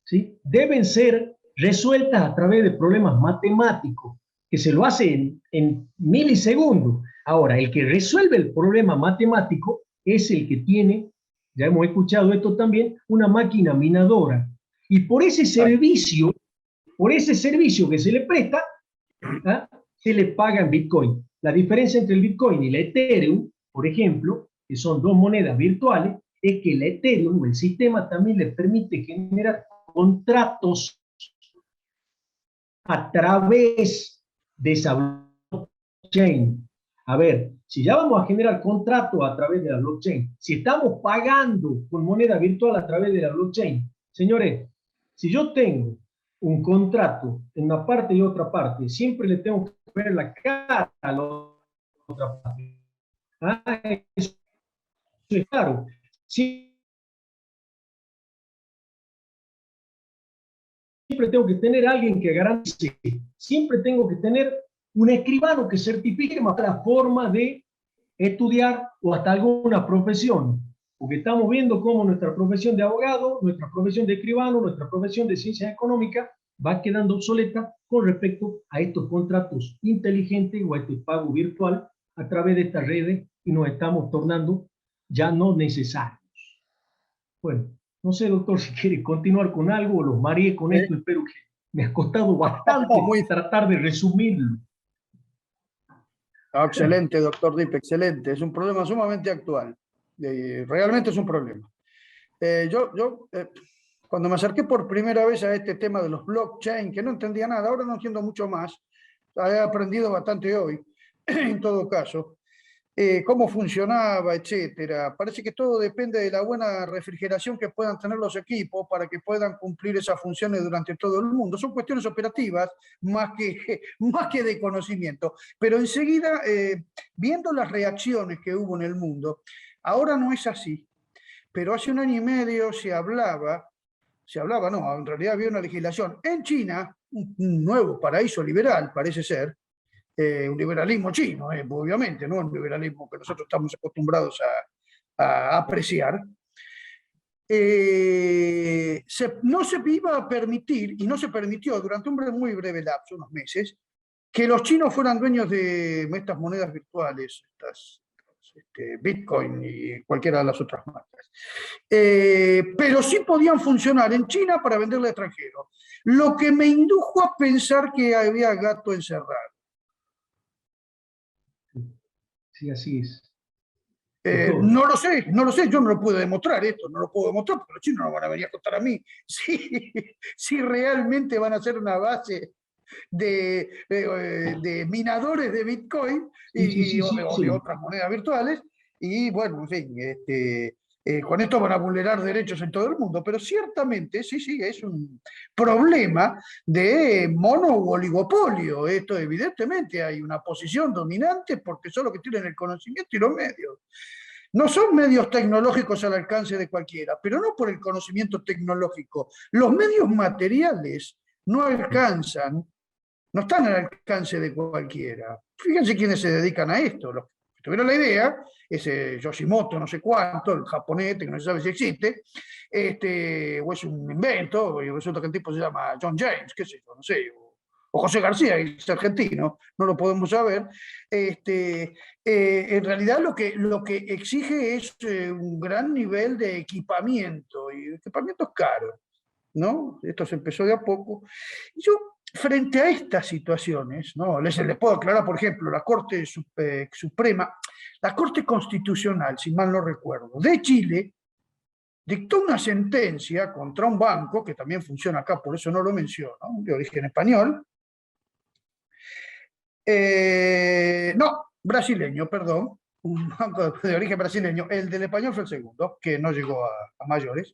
¿sí?, deben ser resueltas a través de problemas matemáticos, que se lo hace en milisegundos. Ahora, el que resuelve el problema matemático es el que tiene, ya hemos escuchado esto también, una máquina minadora. Y por ese servicio que se le presta, ¿ah?, se le paga en Bitcoin. La diferencia entre el Bitcoin y la Ethereum, por ejemplo, que son dos monedas virtuales, es que el Ethereum, el sistema, también le permite generar contratos a través de esa blockchain. A ver, si ya vamos a generar contratos a través de la blockchain, si estamos pagando con moneda virtual a través de la blockchain, señores, si yo tengo un contrato en una parte y otra parte, siempre le tengo que ver la cara a la otra parte. Ah, eso es claro. Siempre tengo que tener alguien que garantice, siempre tengo que tener un escribano que certifique la forma de estudiar o hasta alguna profesión. Porque estamos viendo cómo nuestra profesión de abogado, nuestra profesión de escribano, nuestra profesión de ciencias económicas va quedando obsoleta con respecto a estos contratos inteligentes o a este pago virtual a través de estas redes, y nos estamos tornando ya no necesarios. Bueno, no sé, doctor, si quiere continuar con algo o los mareé con esto. Espero que me ha costado bastante tratar de resumirlo. Excelente, doctor Dipe, excelente. Es un problema sumamente actual. Realmente es un problema. Cuando me acerqué por primera vez a este tema de los blockchain, que no entendía nada, ahora no entiendo mucho más. He aprendido bastante hoy, en todo caso. Cómo funcionaba, etcétera. Parece que todo depende de la buena refrigeración que puedan tener los equipos para que puedan cumplir esas funciones durante todo el mundo. Son cuestiones operativas más que de conocimiento. Pero enseguida, viendo las reacciones que hubo en el mundo, ahora no es así. Pero hace un año y medio se hablaba, no, en realidad había una legislación en China, un nuevo paraíso liberal, parece ser, un liberalismo chino, obviamente, no un liberalismo que nosotros estamos acostumbrados a apreciar, no se iba a permitir, y no se permitió durante un muy breve lapso, unos meses, que los chinos fueran dueños de estas monedas virtuales, Bitcoin y cualquiera de las otras marcas. Pero sí podían funcionar en China para venderle a extranjeros, lo que me indujo a pensar que había gato encerrado. Sí, así es. No lo sé, yo no lo puedo demostrar esto, no lo puedo demostrar porque los chinos no van a venir a contar a mí si realmente van a ser una base de minadores de Bitcoin o de otras monedas virtuales, y bueno, en fin, con esto van a vulnerar derechos en todo el mundo, pero ciertamente sí, es un problema de mono u oligopolio. Esto evidentemente hay una posición dominante porque son los que tienen el conocimiento y los medios. No son medios tecnológicos al alcance de cualquiera, pero no por el conocimiento tecnológico. Los medios materiales no alcanzan, no están al alcance de cualquiera. Fíjense quiénes se dedican a esto. Los que tuvieron la idea, ese Yoshimoto no sé cuánto, el japonés, que no se sabe si existe, o es un invento, y resulta que el tipo se llama John James, qué sé yo, no sé, o José García, que es argentino, no lo podemos saber. En realidad lo que exige es un gran nivel de equipamiento, y equipamiento es caro, ¿no? Esto se empezó de a poco. Y yo, frente a estas situaciones, ¿no? Les puedo aclarar, por ejemplo, la Corte Suprema, la Corte Constitucional, si mal no recuerdo, de Chile, dictó una sentencia contra un banco, que también funciona acá, por eso no lo menciono, de origen español, no, brasileño, perdón, un banco de origen brasileño, el del español fue el segundo, que no llegó a mayores,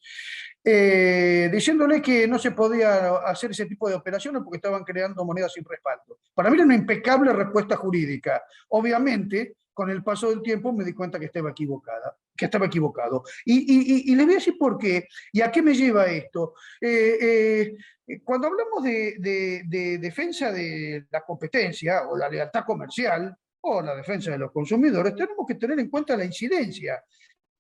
diciéndole que no se podía hacer ese tipo de operaciones porque estaban creando monedas sin respaldo. Para mí era una impecable respuesta jurídica. Obviamente, con el paso del tiempo me di cuenta que estaba equivocado. Y les voy a decir por qué, y a qué me lleva esto. Cuando hablamos de defensa de la competencia o la lealtad comercial, o la defensa de los consumidores, tenemos que tener en cuenta la incidencia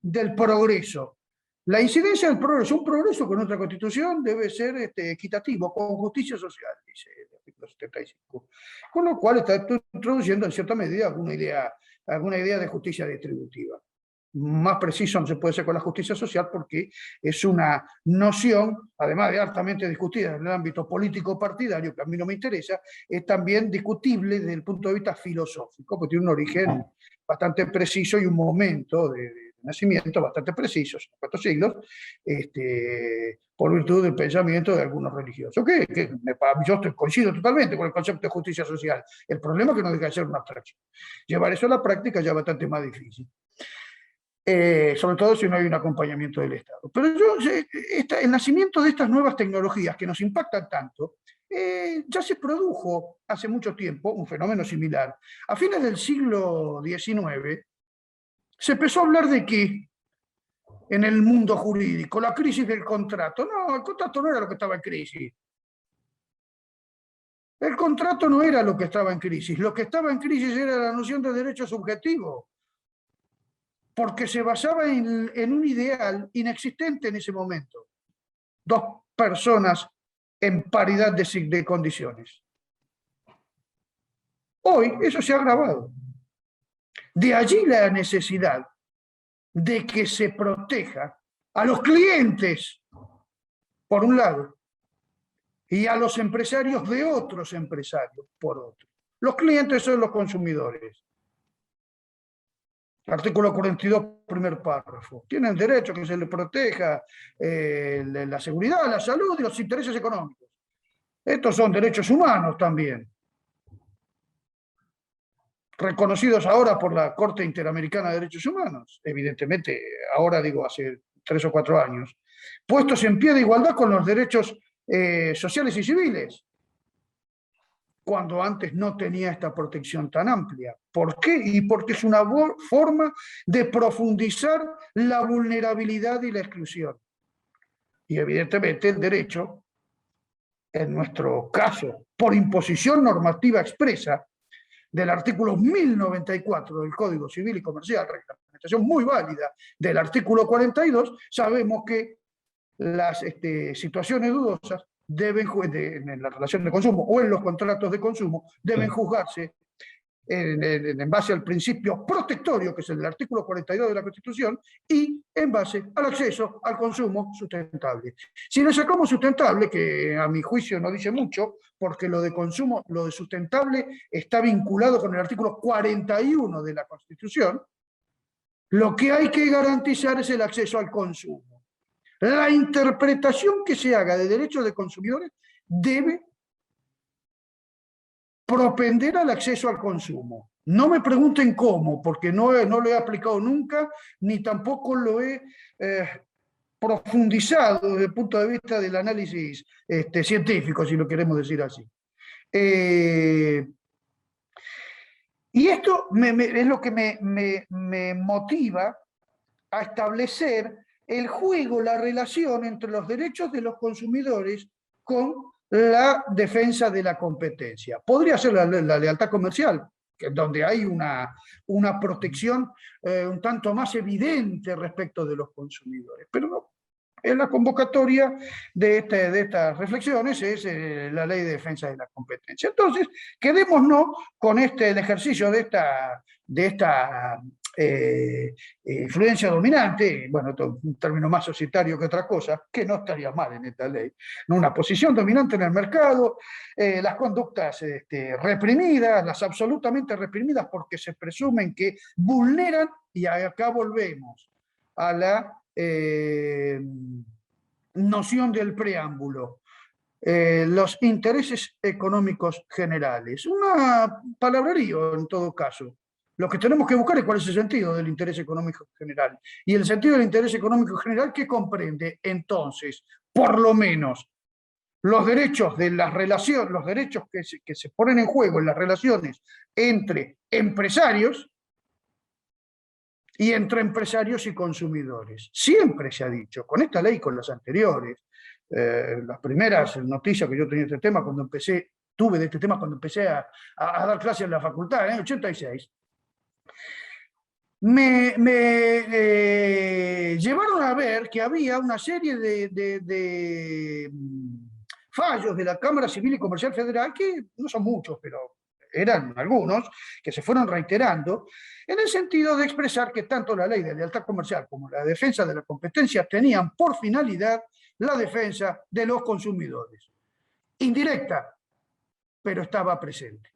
del progreso. La incidencia del progreso, un progreso que nuestra Constitución debe ser equitativo, con justicia social, dice el artículo 75. Con lo cual está introduciendo en cierta medida alguna idea de justicia distributiva. Más preciso no se puede ser con la justicia social porque es una noción, además de altamente discutida en el ámbito político partidario, que a mí no me interesa, es también discutible desde el punto de vista filosófico, porque tiene un origen bastante preciso y un momento de nacimiento bastante preciso, 4 siglos, por virtud del pensamiento de algunos religiosos. Yo coincido totalmente con el concepto de justicia social. El problema es que no deja de ser una abstracción. Llevar eso a la práctica ya es bastante más difícil. Sobre todo si no hay un acompañamiento del Estado. Pero el nacimiento de estas nuevas tecnologías que nos impactan tanto, ya se produjo hace mucho tiempo un fenómeno similar. A fines del siglo XIX se empezó a hablar de qué en el mundo jurídico, la crisis del contrato. No, el contrato no era lo que estaba en crisis. El contrato no era lo que estaba en crisis. Lo que estaba en crisis era la noción de derecho subjetivo, porque se basaba en un ideal inexistente en ese momento. 2 personas en paridad de condiciones. Hoy eso se ha agravado. De allí la necesidad de que se proteja a los clientes, por un lado, y a los empresarios de otros empresarios, por otro. Los clientes son los consumidores. Artículo 42, primer párrafo. Tienen derecho a que se les proteja la seguridad, la salud y los intereses económicos. Estos son derechos humanos también, reconocidos ahora por la Corte Interamericana de Derechos Humanos, evidentemente, ahora digo hace 3 o 4 años, puestos en pie de igualdad con los derechos sociales y civiles, cuando antes no tenía esta protección tan amplia. ¿Por qué? Y porque es una forma de profundizar la vulnerabilidad y la exclusión. Y evidentemente el derecho, en nuestro caso, por imposición normativa expresa del artículo 1094 del Código Civil y Comercial, reglamentación muy válida del artículo 42, sabemos que las situaciones dudosas en la relación de consumo o en los contratos de consumo deben juzgarse en base al principio protectorio, que es el del artículo 42 de la Constitución, y en base al acceso al consumo sustentable. Si le sacamos sustentable, que a mi juicio no dice mucho, porque lo de consumo, lo de sustentable está vinculado con el artículo 41 de la Constitución, lo que hay que garantizar es el acceso al consumo. La interpretación que se haga de derechos de consumidores debe propender al acceso al consumo. No me pregunten cómo, porque no lo he aplicado nunca, ni tampoco lo he profundizado desde el punto de vista del análisis científico, si lo queremos decir así. Y esto es lo que me motiva a establecer el juego, la relación entre los derechos de los consumidores con la defensa de la competencia. Podría ser la lealtad comercial, donde hay una protección un tanto más evidente respecto de los consumidores. Pero no, en la convocatoria de estas reflexiones es la Ley de Defensa de la Competencia. Entonces, quedémonos con el ejercicio de esta influencia dominante, bueno, esto es un término más societario que otra cosa, que no estaría mal en esta ley, ¿no? Una posición dominante en el mercado, las conductas reprimidas, las absolutamente reprimidas porque se presumen que vulneran, y acá volvemos a la noción del preámbulo, los intereses económicos generales. Una palabrerío en todo caso. Lo que tenemos que buscar es cuál es el sentido del interés económico general. Y el sentido del interés económico general, ¿qué comprende? Entonces, por lo menos, los derechos de las relaciones, los derechos que se ponen en juego en las relaciones entre empresarios y entre empresarios y consumidores. Siempre se ha dicho, con esta ley y con las anteriores, las primeras noticias que yo tenía de este tema tuve de este tema cuando empecé a dar clases en la facultad, en el 86, me llevaron a ver que había una serie de fallos de la Cámara Civil y Comercial Federal, que no son muchos, pero eran algunos, que se fueron reiterando, en el sentido de expresar que tanto la ley de lealtad comercial como la defensa de la competencia tenían por finalidad la defensa de los consumidores. Indirecta, pero estaba presente.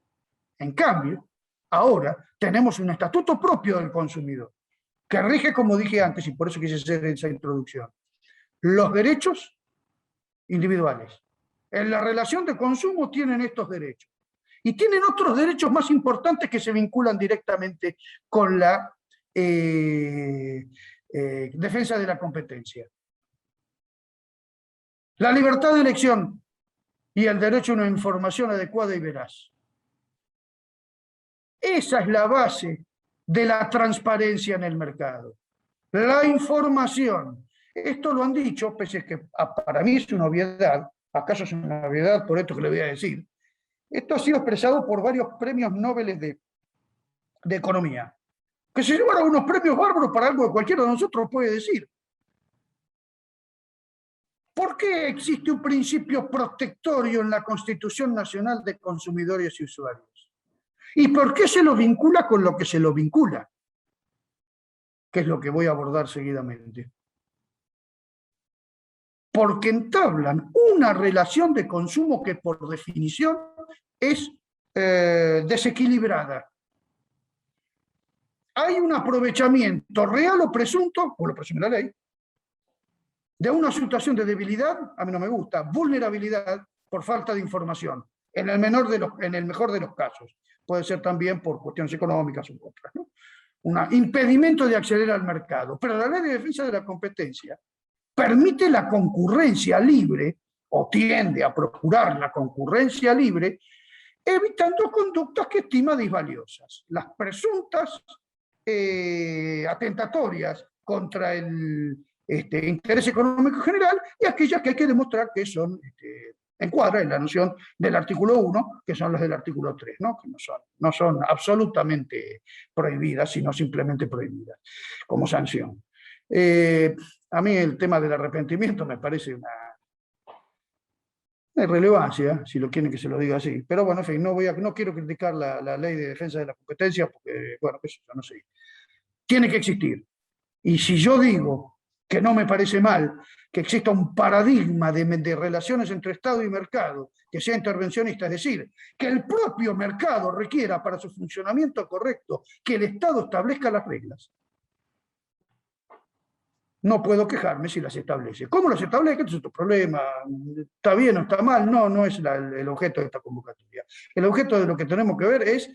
En cambio, ahora tenemos un estatuto propio del consumidor, que rige, como dije antes, y por eso quise hacer esa introducción, los derechos individuales. En la relación de consumo tienen estos derechos. Y tienen otros derechos más importantes que se vinculan directamente con la defensa de la competencia. La libertad de elección y el derecho a una información adecuada y veraz. Esa es la base de la transparencia en el mercado. La información. Esto lo han dicho, pese a que para mí es una obviedad, acaso es una obviedad por esto que le voy a decir. Esto ha sido expresado por varios premios Nobel de economía, que se llevaron unos premios bárbaros para algo que cualquiera de nosotros puede decir. ¿Por qué existe un principio protectorio en la Constitución Nacional de Consumidores y Usuarios? ¿Y por qué se lo vincula con lo que se lo vincula? Que es lo que voy a abordar seguidamente. Porque entablan una relación de consumo que por definición es desequilibrada. Hay un aprovechamiento real o presunto, o lo presume la ley, de una situación de debilidad, a mí no me gusta, vulnerabilidad por falta de información, en el mejor de los casos. Puede ser también por cuestiones económicas u otras, ¿no? Un impedimento de acceder al mercado. Pero la ley de defensa de la competencia permite la concurrencia libre, o tiende a procurar la concurrencia libre, evitando conductas que estima disvaliosas. Las presuntas atentatorias contra el interés económico general y aquellas que hay que demostrar que son, encuadra en la noción del artículo 1, que son las del artículo 3, ¿no? Que no son absolutamente prohibidas, sino simplemente prohibidas como sanción. A mí el tema del arrepentimiento me parece una irrelevancia, si lo quieren que se lo diga así. Pero bueno, en fin, no quiero criticar la ley de defensa de la competencia porque, bueno, eso no sé. Tiene que existir. Y si yo digo que no me parece mal que exista un paradigma de relaciones entre Estado y mercado que sea intervencionista, es decir, que el propio mercado requiera para su funcionamiento correcto que el Estado establezca las reglas, no puedo quejarme si las establece. ¿Cómo las establece? Este es otro problema. ¿Está bien o está mal? No es el objeto de esta convocatoria. El objeto de lo que tenemos que ver es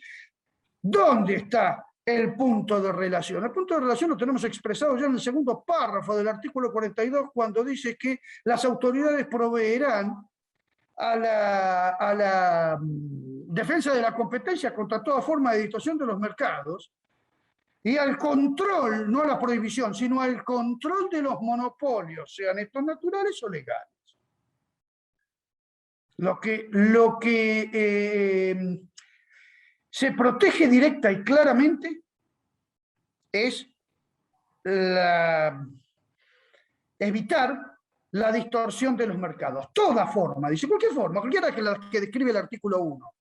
dónde está el punto de relación. El punto de relación lo tenemos expresado ya en el segundo párrafo del artículo 42, cuando dice que las autoridades proveerán a la defensa de la competencia contra toda forma de distorsión de los mercados y al control, no a la prohibición, sino al control de los monopolios, sean estos naturales o legales. Lo que se protege directa y claramente es evitar la distorsión de los mercados. Toda forma, dice, cualquier forma, cualquiera que describe el artículo 1.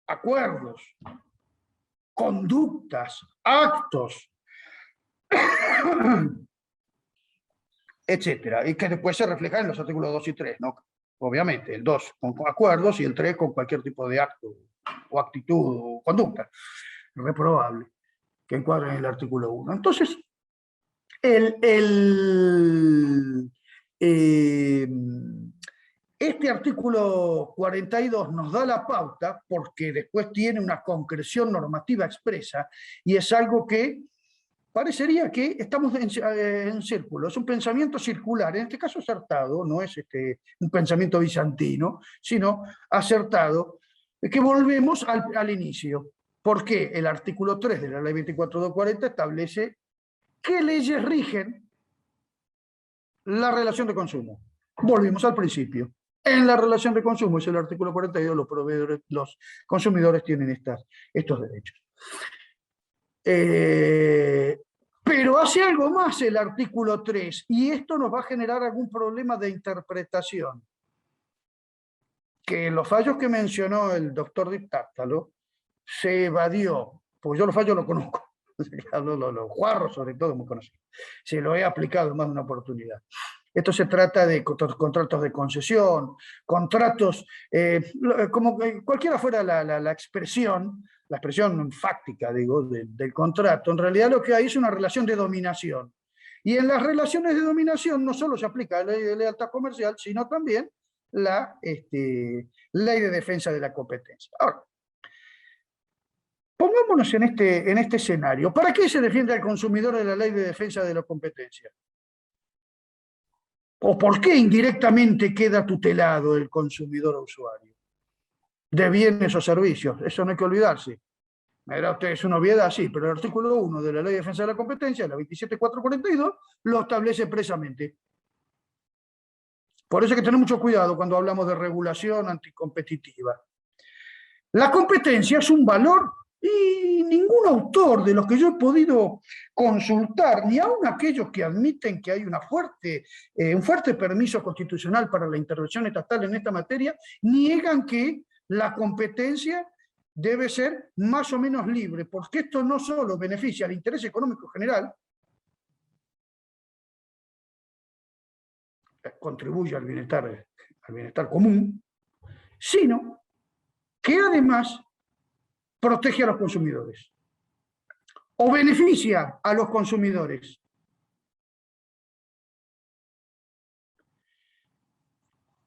Acuerdos, conductas, actos, etcétera, y que después se refleja en los artículos 2 y 3, ¿no? Obviamente, el 2 con acuerdos y el 3 con cualquier tipo de acto o actitud o conducta reprobable que encuadra en el artículo 1. Entonces, Este artículo 42 nos da la pauta porque después tiene una concreción normativa expresa y es algo que parecería que estamos en círculo, es un pensamiento circular, en este caso acertado, no es un pensamiento bizantino, sino acertado, que volvemos al inicio. ¿Por qué? El artículo 3 de la ley 24.240 establece qué leyes rigen la relación de consumo. Volvimos al principio. En la relación de consumo, es el artículo 42, los proveedores, los consumidores tienen estos derechos. Pero hace algo más el artículo 3, y esto nos va a generar algún problema de interpretación. Que en los fallos que mencionó el doctor Diptártalo se evadió, porque yo los fallos los conozco, los Juarros sobre todo muy conocidos, se lo he aplicado en más de una oportunidad. Esto se trata de contratos de concesión, contratos, como cualquiera fuera la expresión fáctica, digo, del contrato, en realidad lo que hay es una relación de dominación. Y en las relaciones de dominación no solo se aplica la ley de lealtad comercial, sino también la ley de defensa de la competencia. Ahora, pongámonos en este escenario. ¿Para qué se defiende al consumidor de la ley de defensa de la competencia? ¿O por qué indirectamente queda tutelado el consumidor o usuario de bienes o servicios? Eso no hay que olvidarse. Me dirá usted, es una obviedad, sí, pero el artículo 1 de la Ley de Defensa de la Competencia, la 27.442, lo establece expresamente. Por eso hay que tener mucho cuidado cuando hablamos de regulación anticompetitiva. La competencia es un valor y ningún autor de los que yo he podido consultar, ni aun aquellos que admiten que hay un fuerte permiso constitucional para la intervención estatal en esta materia, niegan que la competencia debe ser más o menos libre, porque esto no solo beneficia al interés económico general, contribuye al bienestar común, sino que además protege a los consumidores o beneficia a los consumidores.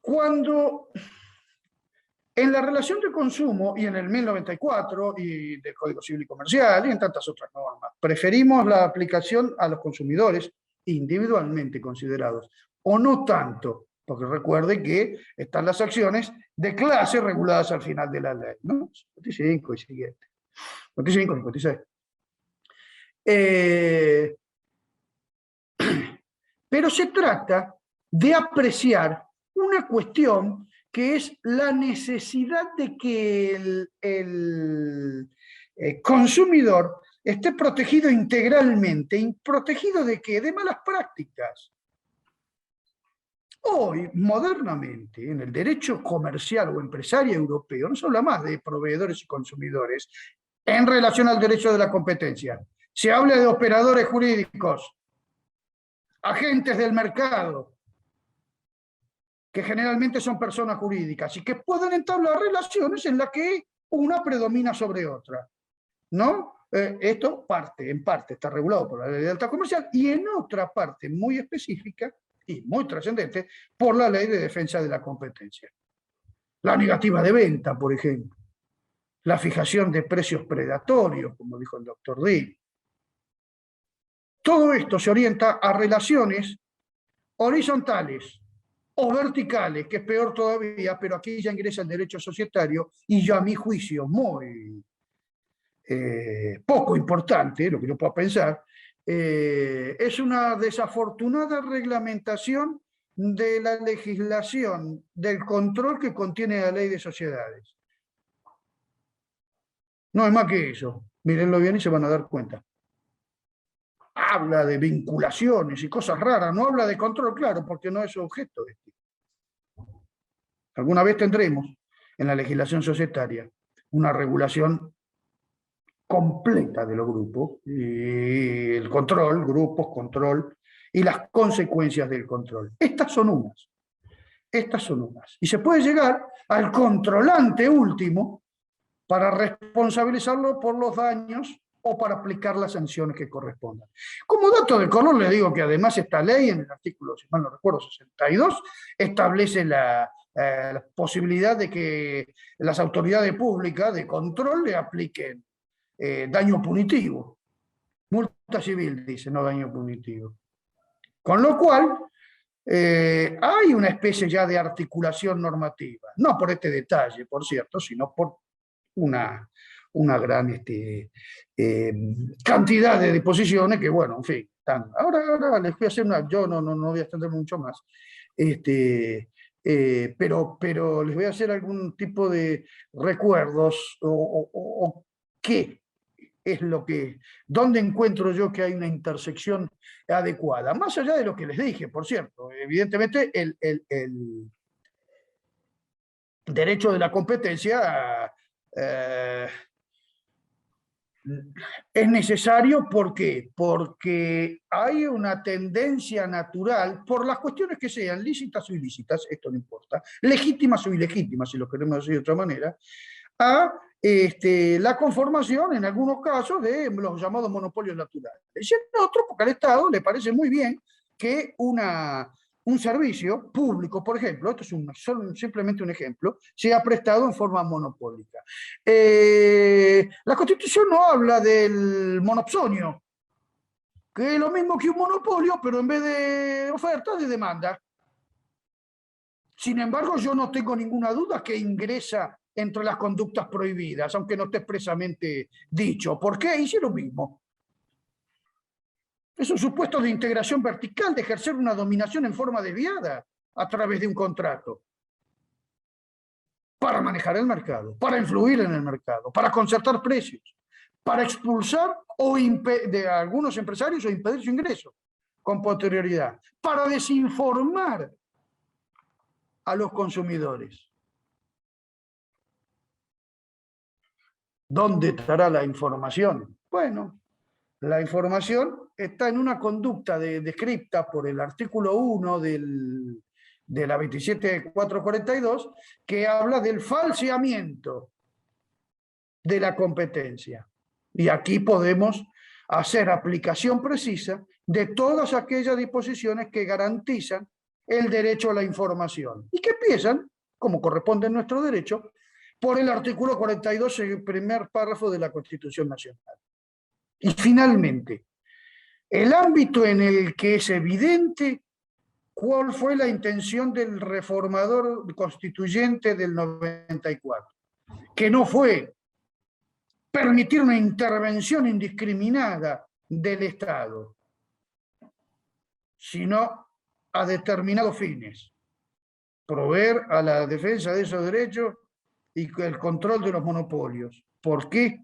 Cuando en la relación de consumo y en el 1094 y del Código Civil y Comercial y en tantas otras normas, preferimos la aplicación a los consumidores individualmente considerados, o no tanto, porque recuerde que están las acciones de clase reguladas al final de la ley, ¿no? 55 y siguiente. 55 y 56. Pero se trata de apreciar una cuestión que es la necesidad de que el consumidor esté protegido integralmente. ¿Protegido de qué? De malas prácticas. Hoy, modernamente, en el derecho comercial o empresario europeo, no se habla más de proveedores y consumidores en relación al derecho de la competencia. Se habla de operadores jurídicos, agentes del mercado, que generalmente son personas jurídicas y que pueden entablar relaciones en las que una predomina sobre otra, ¿no? Esto en parte está regulado por la ley de lealtad comercial y en otra parte muy específica y muy trascendente por la ley de defensa de la competencia. La negativa de venta, por ejemplo, la fijación de precios predatorios, como dijo el doctor Di. Todo esto se orienta a relaciones horizontales o verticales, que es peor todavía, pero aquí ya ingresa el derecho societario y ya a mi juicio muy poco importante, lo que yo puedo pensar, es una desafortunada reglamentación de la legislación del control que contiene la ley de sociedades. No es más que eso, mírenlo bien y se van a dar cuenta. Habla de vinculaciones y cosas raras, no habla de control, claro, porque no es su objeto. Alguna vez tendremos en la legislación societaria una regulación completa de los grupos, y el control, grupos, control, y las consecuencias del control. Estas son unas. Y se puede llegar al controlante último para responsabilizarlo por los daños o para aplicar las sanciones que correspondan. Como dato de color le digo que además esta ley, en el artículo, si mal no recuerdo, 62, establece la la posibilidad de que las autoridades públicas de control le apliquen daño punitivo. Multa civil, dice, no daño punitivo. Con lo cual, hay una especie ya de articulación normativa, no por este detalle, por cierto, sino por una gran cantidad de disposiciones que, bueno, en fin, están. Ahora les voy a hacer yo no voy a extenderme mucho más, pero les voy a hacer algún tipo de recuerdos o qué es dónde encuentro yo que hay una intersección adecuada, más allá de lo que les dije, por cierto. Evidentemente, el derecho de la competencia es necesario. ¿Por qué? Porque hay una tendencia natural, por las cuestiones que sean, lícitas o ilícitas, esto no importa, legítimas o ilegítimas, si lo queremos decir de otra manera, a la conformación, en algunos casos, de los llamados monopolios naturales. Y en otros, porque al Estado le parece muy bien que un servicio público, por ejemplo, esto es simplemente un ejemplo, sea prestado en forma monopólica. La Constitución no habla del monopsonio, que es lo mismo que un monopolio, pero en vez de oferta, de demanda. Sin embargo, yo no tengo ninguna duda que ingresa entre las conductas prohibidas, aunque no esté expresamente dicho. ¿Por qué? Hice lo mismo. Es un supuesto de integración vertical, de ejercer una dominación en forma desviada a través de un contrato, para manejar el mercado, para influir en el mercado, para concertar precios, para expulsar de algunos empresarios o impedir su ingreso con posterioridad, para desinformar a los consumidores. ¿Dónde estará la información? Bueno, la información está en una conducta descrita por el artículo 1 de la 27.442, que habla del falseamiento de la competencia. Y aquí podemos hacer aplicación precisa de todas aquellas disposiciones que garantizan el derecho a la información y que empiezan, como corresponde en nuestro derecho, por el artículo 42, el primer párrafo de la Constitución Nacional. Y finalmente, el ámbito en el que es evidente cuál fue la intención del reformador constituyente del 94, que no fue permitir una intervención indiscriminada del Estado, sino a determinados fines, proveer a la defensa de esos derechos y el control de los monopolios. ¿Por qué?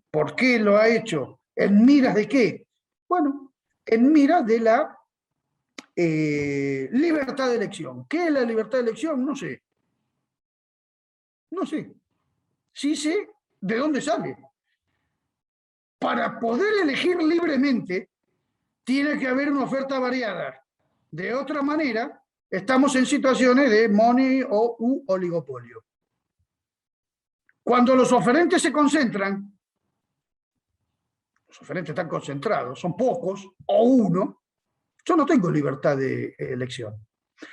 ¿Por qué lo ha hecho? ¿En miras de qué? Bueno, en miras de la libertad de elección. ¿Qué es la libertad de elección? No sé. No sé. Sí sé de dónde sale. Para poder elegir libremente, tiene que haber una oferta variada. De otra manera, estamos en situaciones de money u oligopolio. Cuando los oferentes se concentran, los oferentes están concentrados, son pocos, o uno, yo no tengo libertad de elección. El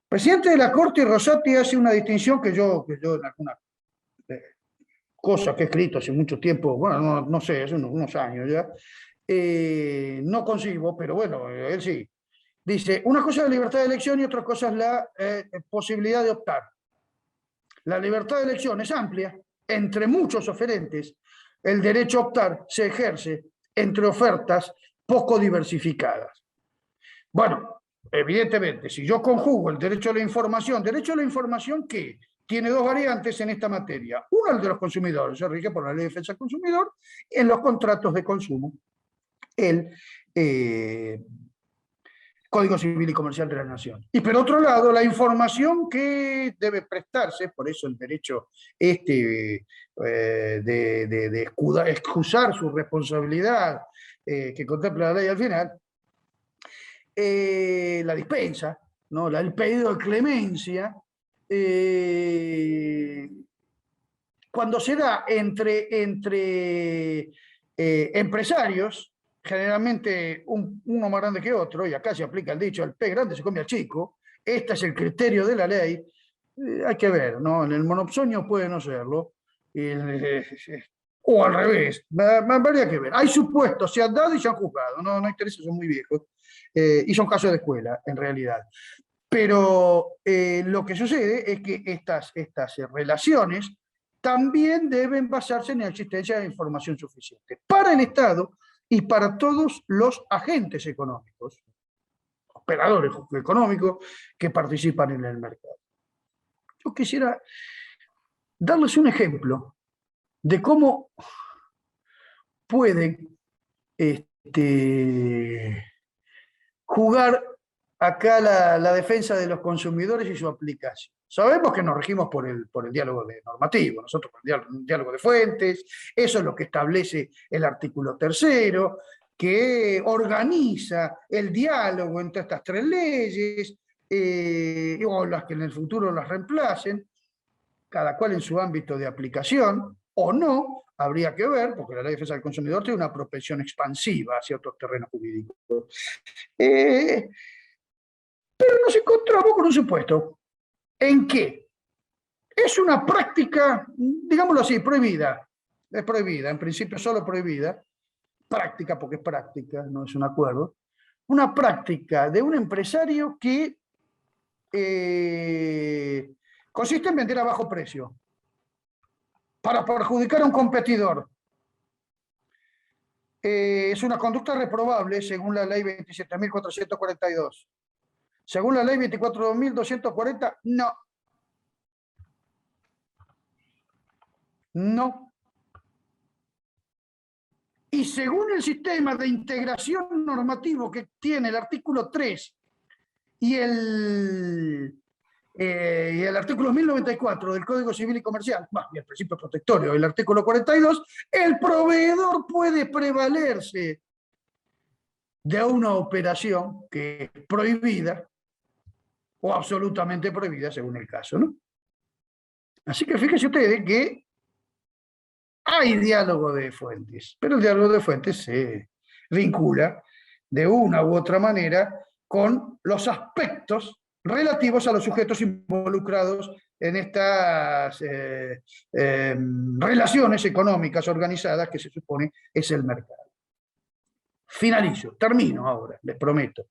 presidente de la Corte, Rosati, hace una distinción que yo en alguna cosa que he escrito hace mucho tiempo, bueno, no sé, hace unos años ya, no concibo, pero bueno, él sí. Dice, una cosa es la libertad de elección y otra cosa es la posibilidad de optar. La libertad de elección es amplia, entre muchos oferentes. El derecho a optar se ejerce entre ofertas poco diversificadas. Bueno, evidentemente, si yo conjugo el derecho a la información que tiene dos variantes en esta materia. Uno, el de los consumidores, se rige por la Ley de Defensa del Consumidor, y en los contratos de consumo, el Código Civil y Comercial de la Nación. Y por otro lado, la información que debe prestarse, por eso el derecho de excusar su responsabilidad que contempla la ley al final, la dispensa, ¿no? El pedido de clemencia, cuando se da entre empresarios, generalmente uno más grande que otro, y acá se aplica el dicho, el pez grande se come al chico, este es el criterio de la ley, hay que ver, ¿no? En el monopsonio puede no serlo, o al revés, habría que ver. Hay supuestos, se han dado y se han juzgado, no interesa, son muy viejos, y son casos de escuela, en realidad. Pero lo que sucede es que estas relaciones también deben basarse en la existencia de información suficiente para el Estado y para todos los agentes económicos, operadores económicos que participan en el mercado. Yo quisiera darles un ejemplo de cómo pueden jugar acá la defensa de los consumidores y su aplicación. Sabemos que nos regimos por el diálogo normativo, nosotros por el diálogo de fuentes, eso es lo que establece el artículo 3º, que organiza el diálogo entre estas 3 leyes, o las que en el futuro las reemplacen, cada cual en su ámbito de aplicación, o no, habría que ver, porque la Ley de Defensa del Consumidor tiene una propensión expansiva hacia otros terrenos jurídicos. Pero nos encontramos con un supuesto en que es una práctica, digámoslo así, prohibida. Es prohibida, en principio solo prohibida, práctica porque es práctica, no es un acuerdo, una práctica de un empresario que consiste en vender a bajo precio para perjudicar a un competidor. Es una conducta reprobable según la ley 27.442. Según la ley 24.240, no. No. Y según el sistema de integración normativo que tiene el artículo 3 y el artículo 1094 del Código Civil y Comercial, y el principio protectorio del artículo 42, el proveedor puede prevalerse de una operación que es prohibida o absolutamente prohibida según el caso, ¿no? Así que fíjense ustedes que hay diálogo de fuentes, pero el diálogo de fuentes se vincula de una u otra manera con los aspectos relativos a los sujetos involucrados en estas relaciones económicas organizadas que se supone es el mercado. Finalizo, termino ahora, les prometo.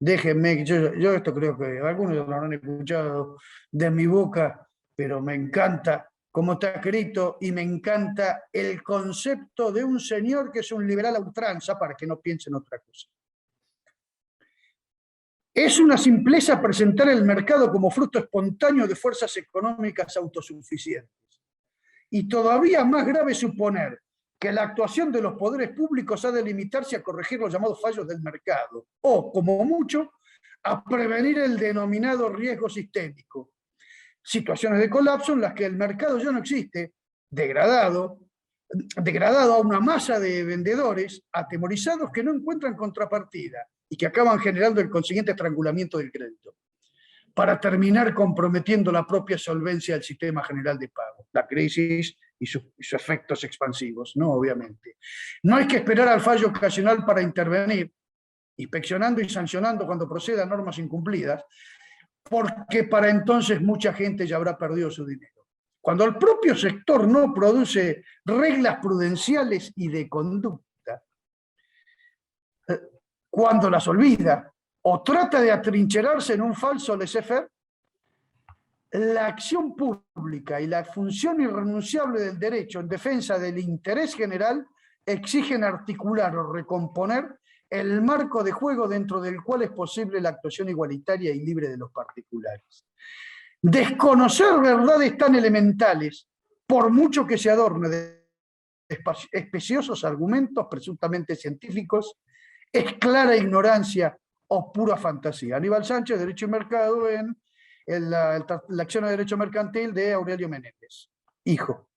Déjenme, yo esto creo que algunos lo habrán escuchado de mi boca, pero me encanta cómo está escrito y me encanta el concepto de un señor que es un liberal a ultranza, para que no piensen otra cosa. Es una simpleza presentar el mercado como fruto espontáneo de fuerzas económicas autosuficientes. Y todavía más grave suponer que la actuación de los poderes públicos ha de limitarse a corregir los llamados fallos del mercado, o, como mucho, a prevenir el denominado riesgo sistémico. Situaciones de colapso en las que el mercado ya no existe, degradado a una masa de vendedores atemorizados que no encuentran contrapartida y que acaban generando el consiguiente estrangulamiento del crédito, para terminar comprometiendo la propia solvencia del sistema general de pago, la crisis y sus efectos expansivos, ¿no? Obviamente. No hay que esperar al fallo ocasional para intervenir, inspeccionando y sancionando cuando procedan normas incumplidas, porque para entonces mucha gente ya habrá perdido su dinero. Cuando el propio sector no produce reglas prudenciales y de conducta, cuando las olvida o trata de atrincherarse en un falso laissez-faire, la acción pública y la función irrenunciable del derecho en defensa del interés general exigen articular o recomponer el marco de juego dentro del cual es posible la actuación igualitaria y libre de los particulares. Desconocer verdades tan elementales, por mucho que se adorne de especiosos argumentos presuntamente científicos, es clara ignorancia o pura fantasía. Aníbal Sánchez, Derecho y Mercado, en la acción de derecho mercantil de Aurelio Menéndez, hijo.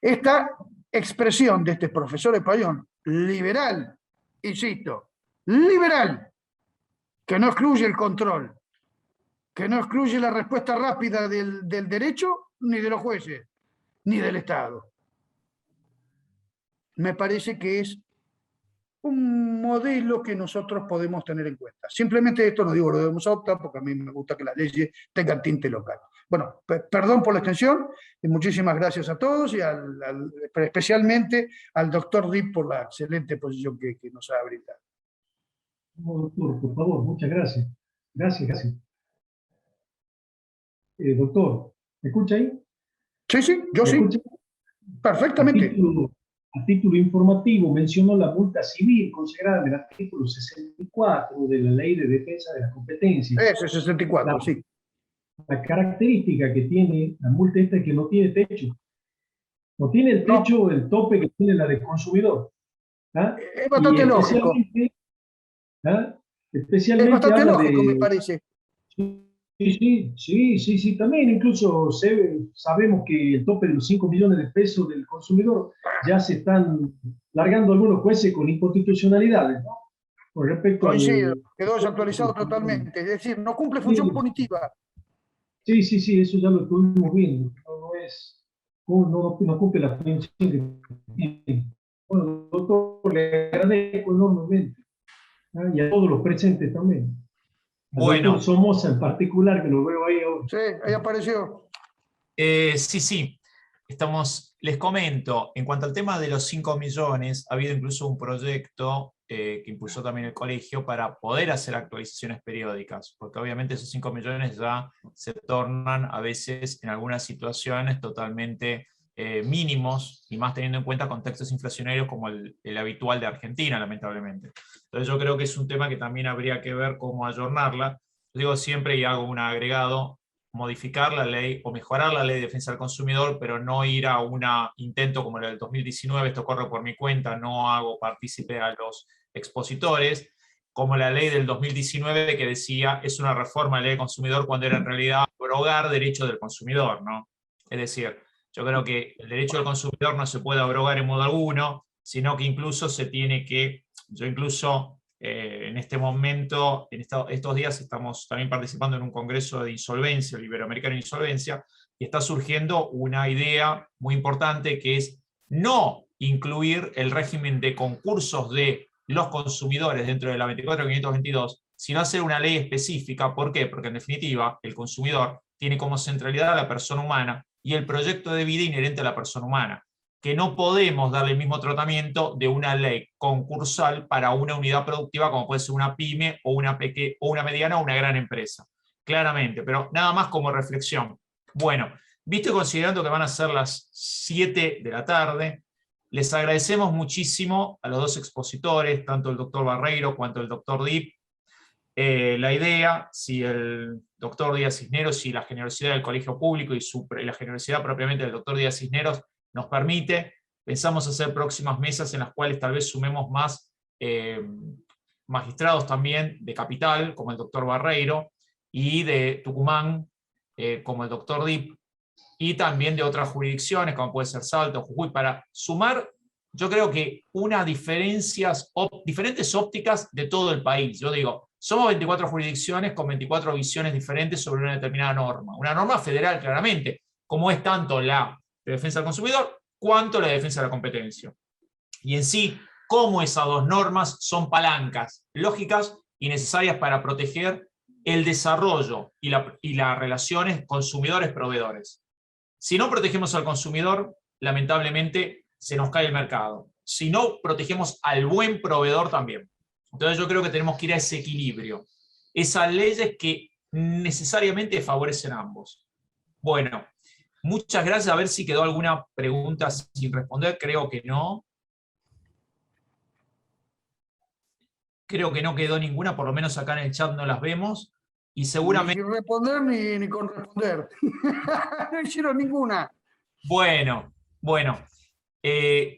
Esta expresión de este profesor español, liberal, insisto, liberal, que no excluye el control, que no excluye la respuesta rápida del derecho, ni de los jueces, ni del Estado. Me parece que es un modelo que nosotros podemos tener en cuenta. Simplemente esto no digo lo debemos adoptar, porque a mí me gusta que las leyes tengan tinte local. Bueno, perdón por la extensión, y muchísimas gracias a todos, y especialmente al doctor Dip por la excelente posición que nos ha brindado. No, doctor, por favor, muchas gracias. Gracias. Doctor, ¿me escucha ahí? Sí, yo sí. ¿Escucha? Perfectamente. A título informativo, mencionó la multa civil consagrada en el artículo 64 de la Ley de Defensa de la Competencia. Ese 64, sí. La característica que tiene la multa esta es que no tiene techo. No tiene el techo, el tope que tiene la del consumidor. ¿Ah? Es bastante lógico. Especialmente es bastante lógico, me parece. Sí, también incluso sabemos que el tope de los 5 millones de pesos del consumidor ya se están largando algunos jueces con inconstitucionalidades, ¿no? Con respecto Coincido, quedó desactualizado totalmente, es decir, no cumple función punitiva. Sí, eso ya lo estuvimos viendo, no cumple la función que tiene. Bueno, doctor, le agradezco enormemente, ¿no? Y a todos los presentes también. Bueno. Somoza en particular, que lo veo ahí ahora. Sí, ahí apareció. Sí. Les comento, en cuanto al tema de los 5 millones, ha habido incluso un proyecto que impulsó también el colegio para poder hacer actualizaciones periódicas, porque obviamente esos 5 millones ya se tornan a veces en algunas situaciones totalmente mínimos, y más teniendo en cuenta contextos inflacionarios como el habitual de Argentina, lamentablemente. Entonces yo creo que es un tema que también habría que ver cómo ayornarla. Yo digo siempre, y hago un agregado, modificar la ley o mejorar la ley de defensa del consumidor, pero no ir a un intento como el del 2019, esto corre por mi cuenta, no hago partícipe a los expositores, como la ley del 2019 que decía es una reforma de la ley del consumidor cuando era en realidad abrogar derecho del consumidor, ¿no? Es decir, yo creo que el derecho del consumidor no se puede abrogar en modo alguno, sino que incluso se tiene que, yo incluso en este momento, en estos días estamos también participando en un congreso de insolvencia, el Iberoamericano de Insolvencia, y está surgiendo una idea muy importante que es no incluir el régimen de concursos de los consumidores dentro de la 24.522, sino hacer una ley específica. ¿Por qué? Porque en definitiva el consumidor tiene como centralidad a la persona humana y el proyecto de vida inherente a la persona humana, que no podemos darle el mismo tratamiento de una ley concursal para una unidad productiva como puede ser una pyme o una mediana o una gran empresa. Claramente, pero nada más como reflexión. Bueno, visto y considerando que van a ser las 7 de la tarde, les agradecemos muchísimo a los dos expositores, tanto el doctor Barreiro cuanto el doctor Dip. La idea, si el doctor Díaz Cisneros y la generosidad del colegio público y la generosidad propiamente del doctor Díaz Cisneros nos permite, pensamos hacer próximas mesas en las cuales tal vez sumemos más magistrados también de Capital, como el doctor Barreiro, y de Tucumán, como el doctor Dip, y también de otras jurisdicciones, como puede ser Salta o Jujuy, para sumar, yo creo que diferentes ópticas de todo el país. Yo digo, somos 24 jurisdicciones con 24 visiones diferentes sobre una determinada norma. Una norma federal, claramente, como es tanto la de defensa del consumidor, cuanto la defensa de la competencia. Y en sí, cómo esas dos normas son palancas lógicas y necesarias para proteger el desarrollo y las relaciones consumidores-proveedores. Si no protegemos al consumidor, lamentablemente se nos cae el mercado. Si no protegemos al buen proveedor también. Entonces yo creo que tenemos que ir a ese equilibrio. Esas leyes que necesariamente favorecen a ambos. Bueno, muchas gracias. A ver si quedó alguna pregunta sin responder. Creo que no. Creo que no quedó ninguna, por lo menos acá en el chat no las vemos. Y seguramente... Ni sin responder ni con responder. No hicieron ninguna. Bueno.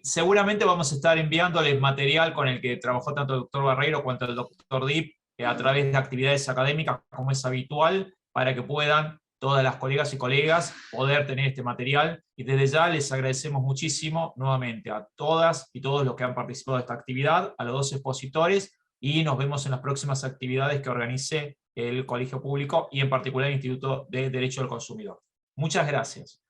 Seguramente vamos a estar enviándoles material con el que trabajó tanto el doctor Barreiro cuanto el doctor Dip a través de actividades académicas, como es habitual, para que puedan todas las colegas y colegas poder tener este material. Y desde ya les agradecemos muchísimo nuevamente a todas y todos los que han participado de esta actividad, a los dos expositores, y nos vemos en las próximas actividades que organice el Colegio Público y en particular el Instituto de Derecho del Consumidor. Muchas gracias.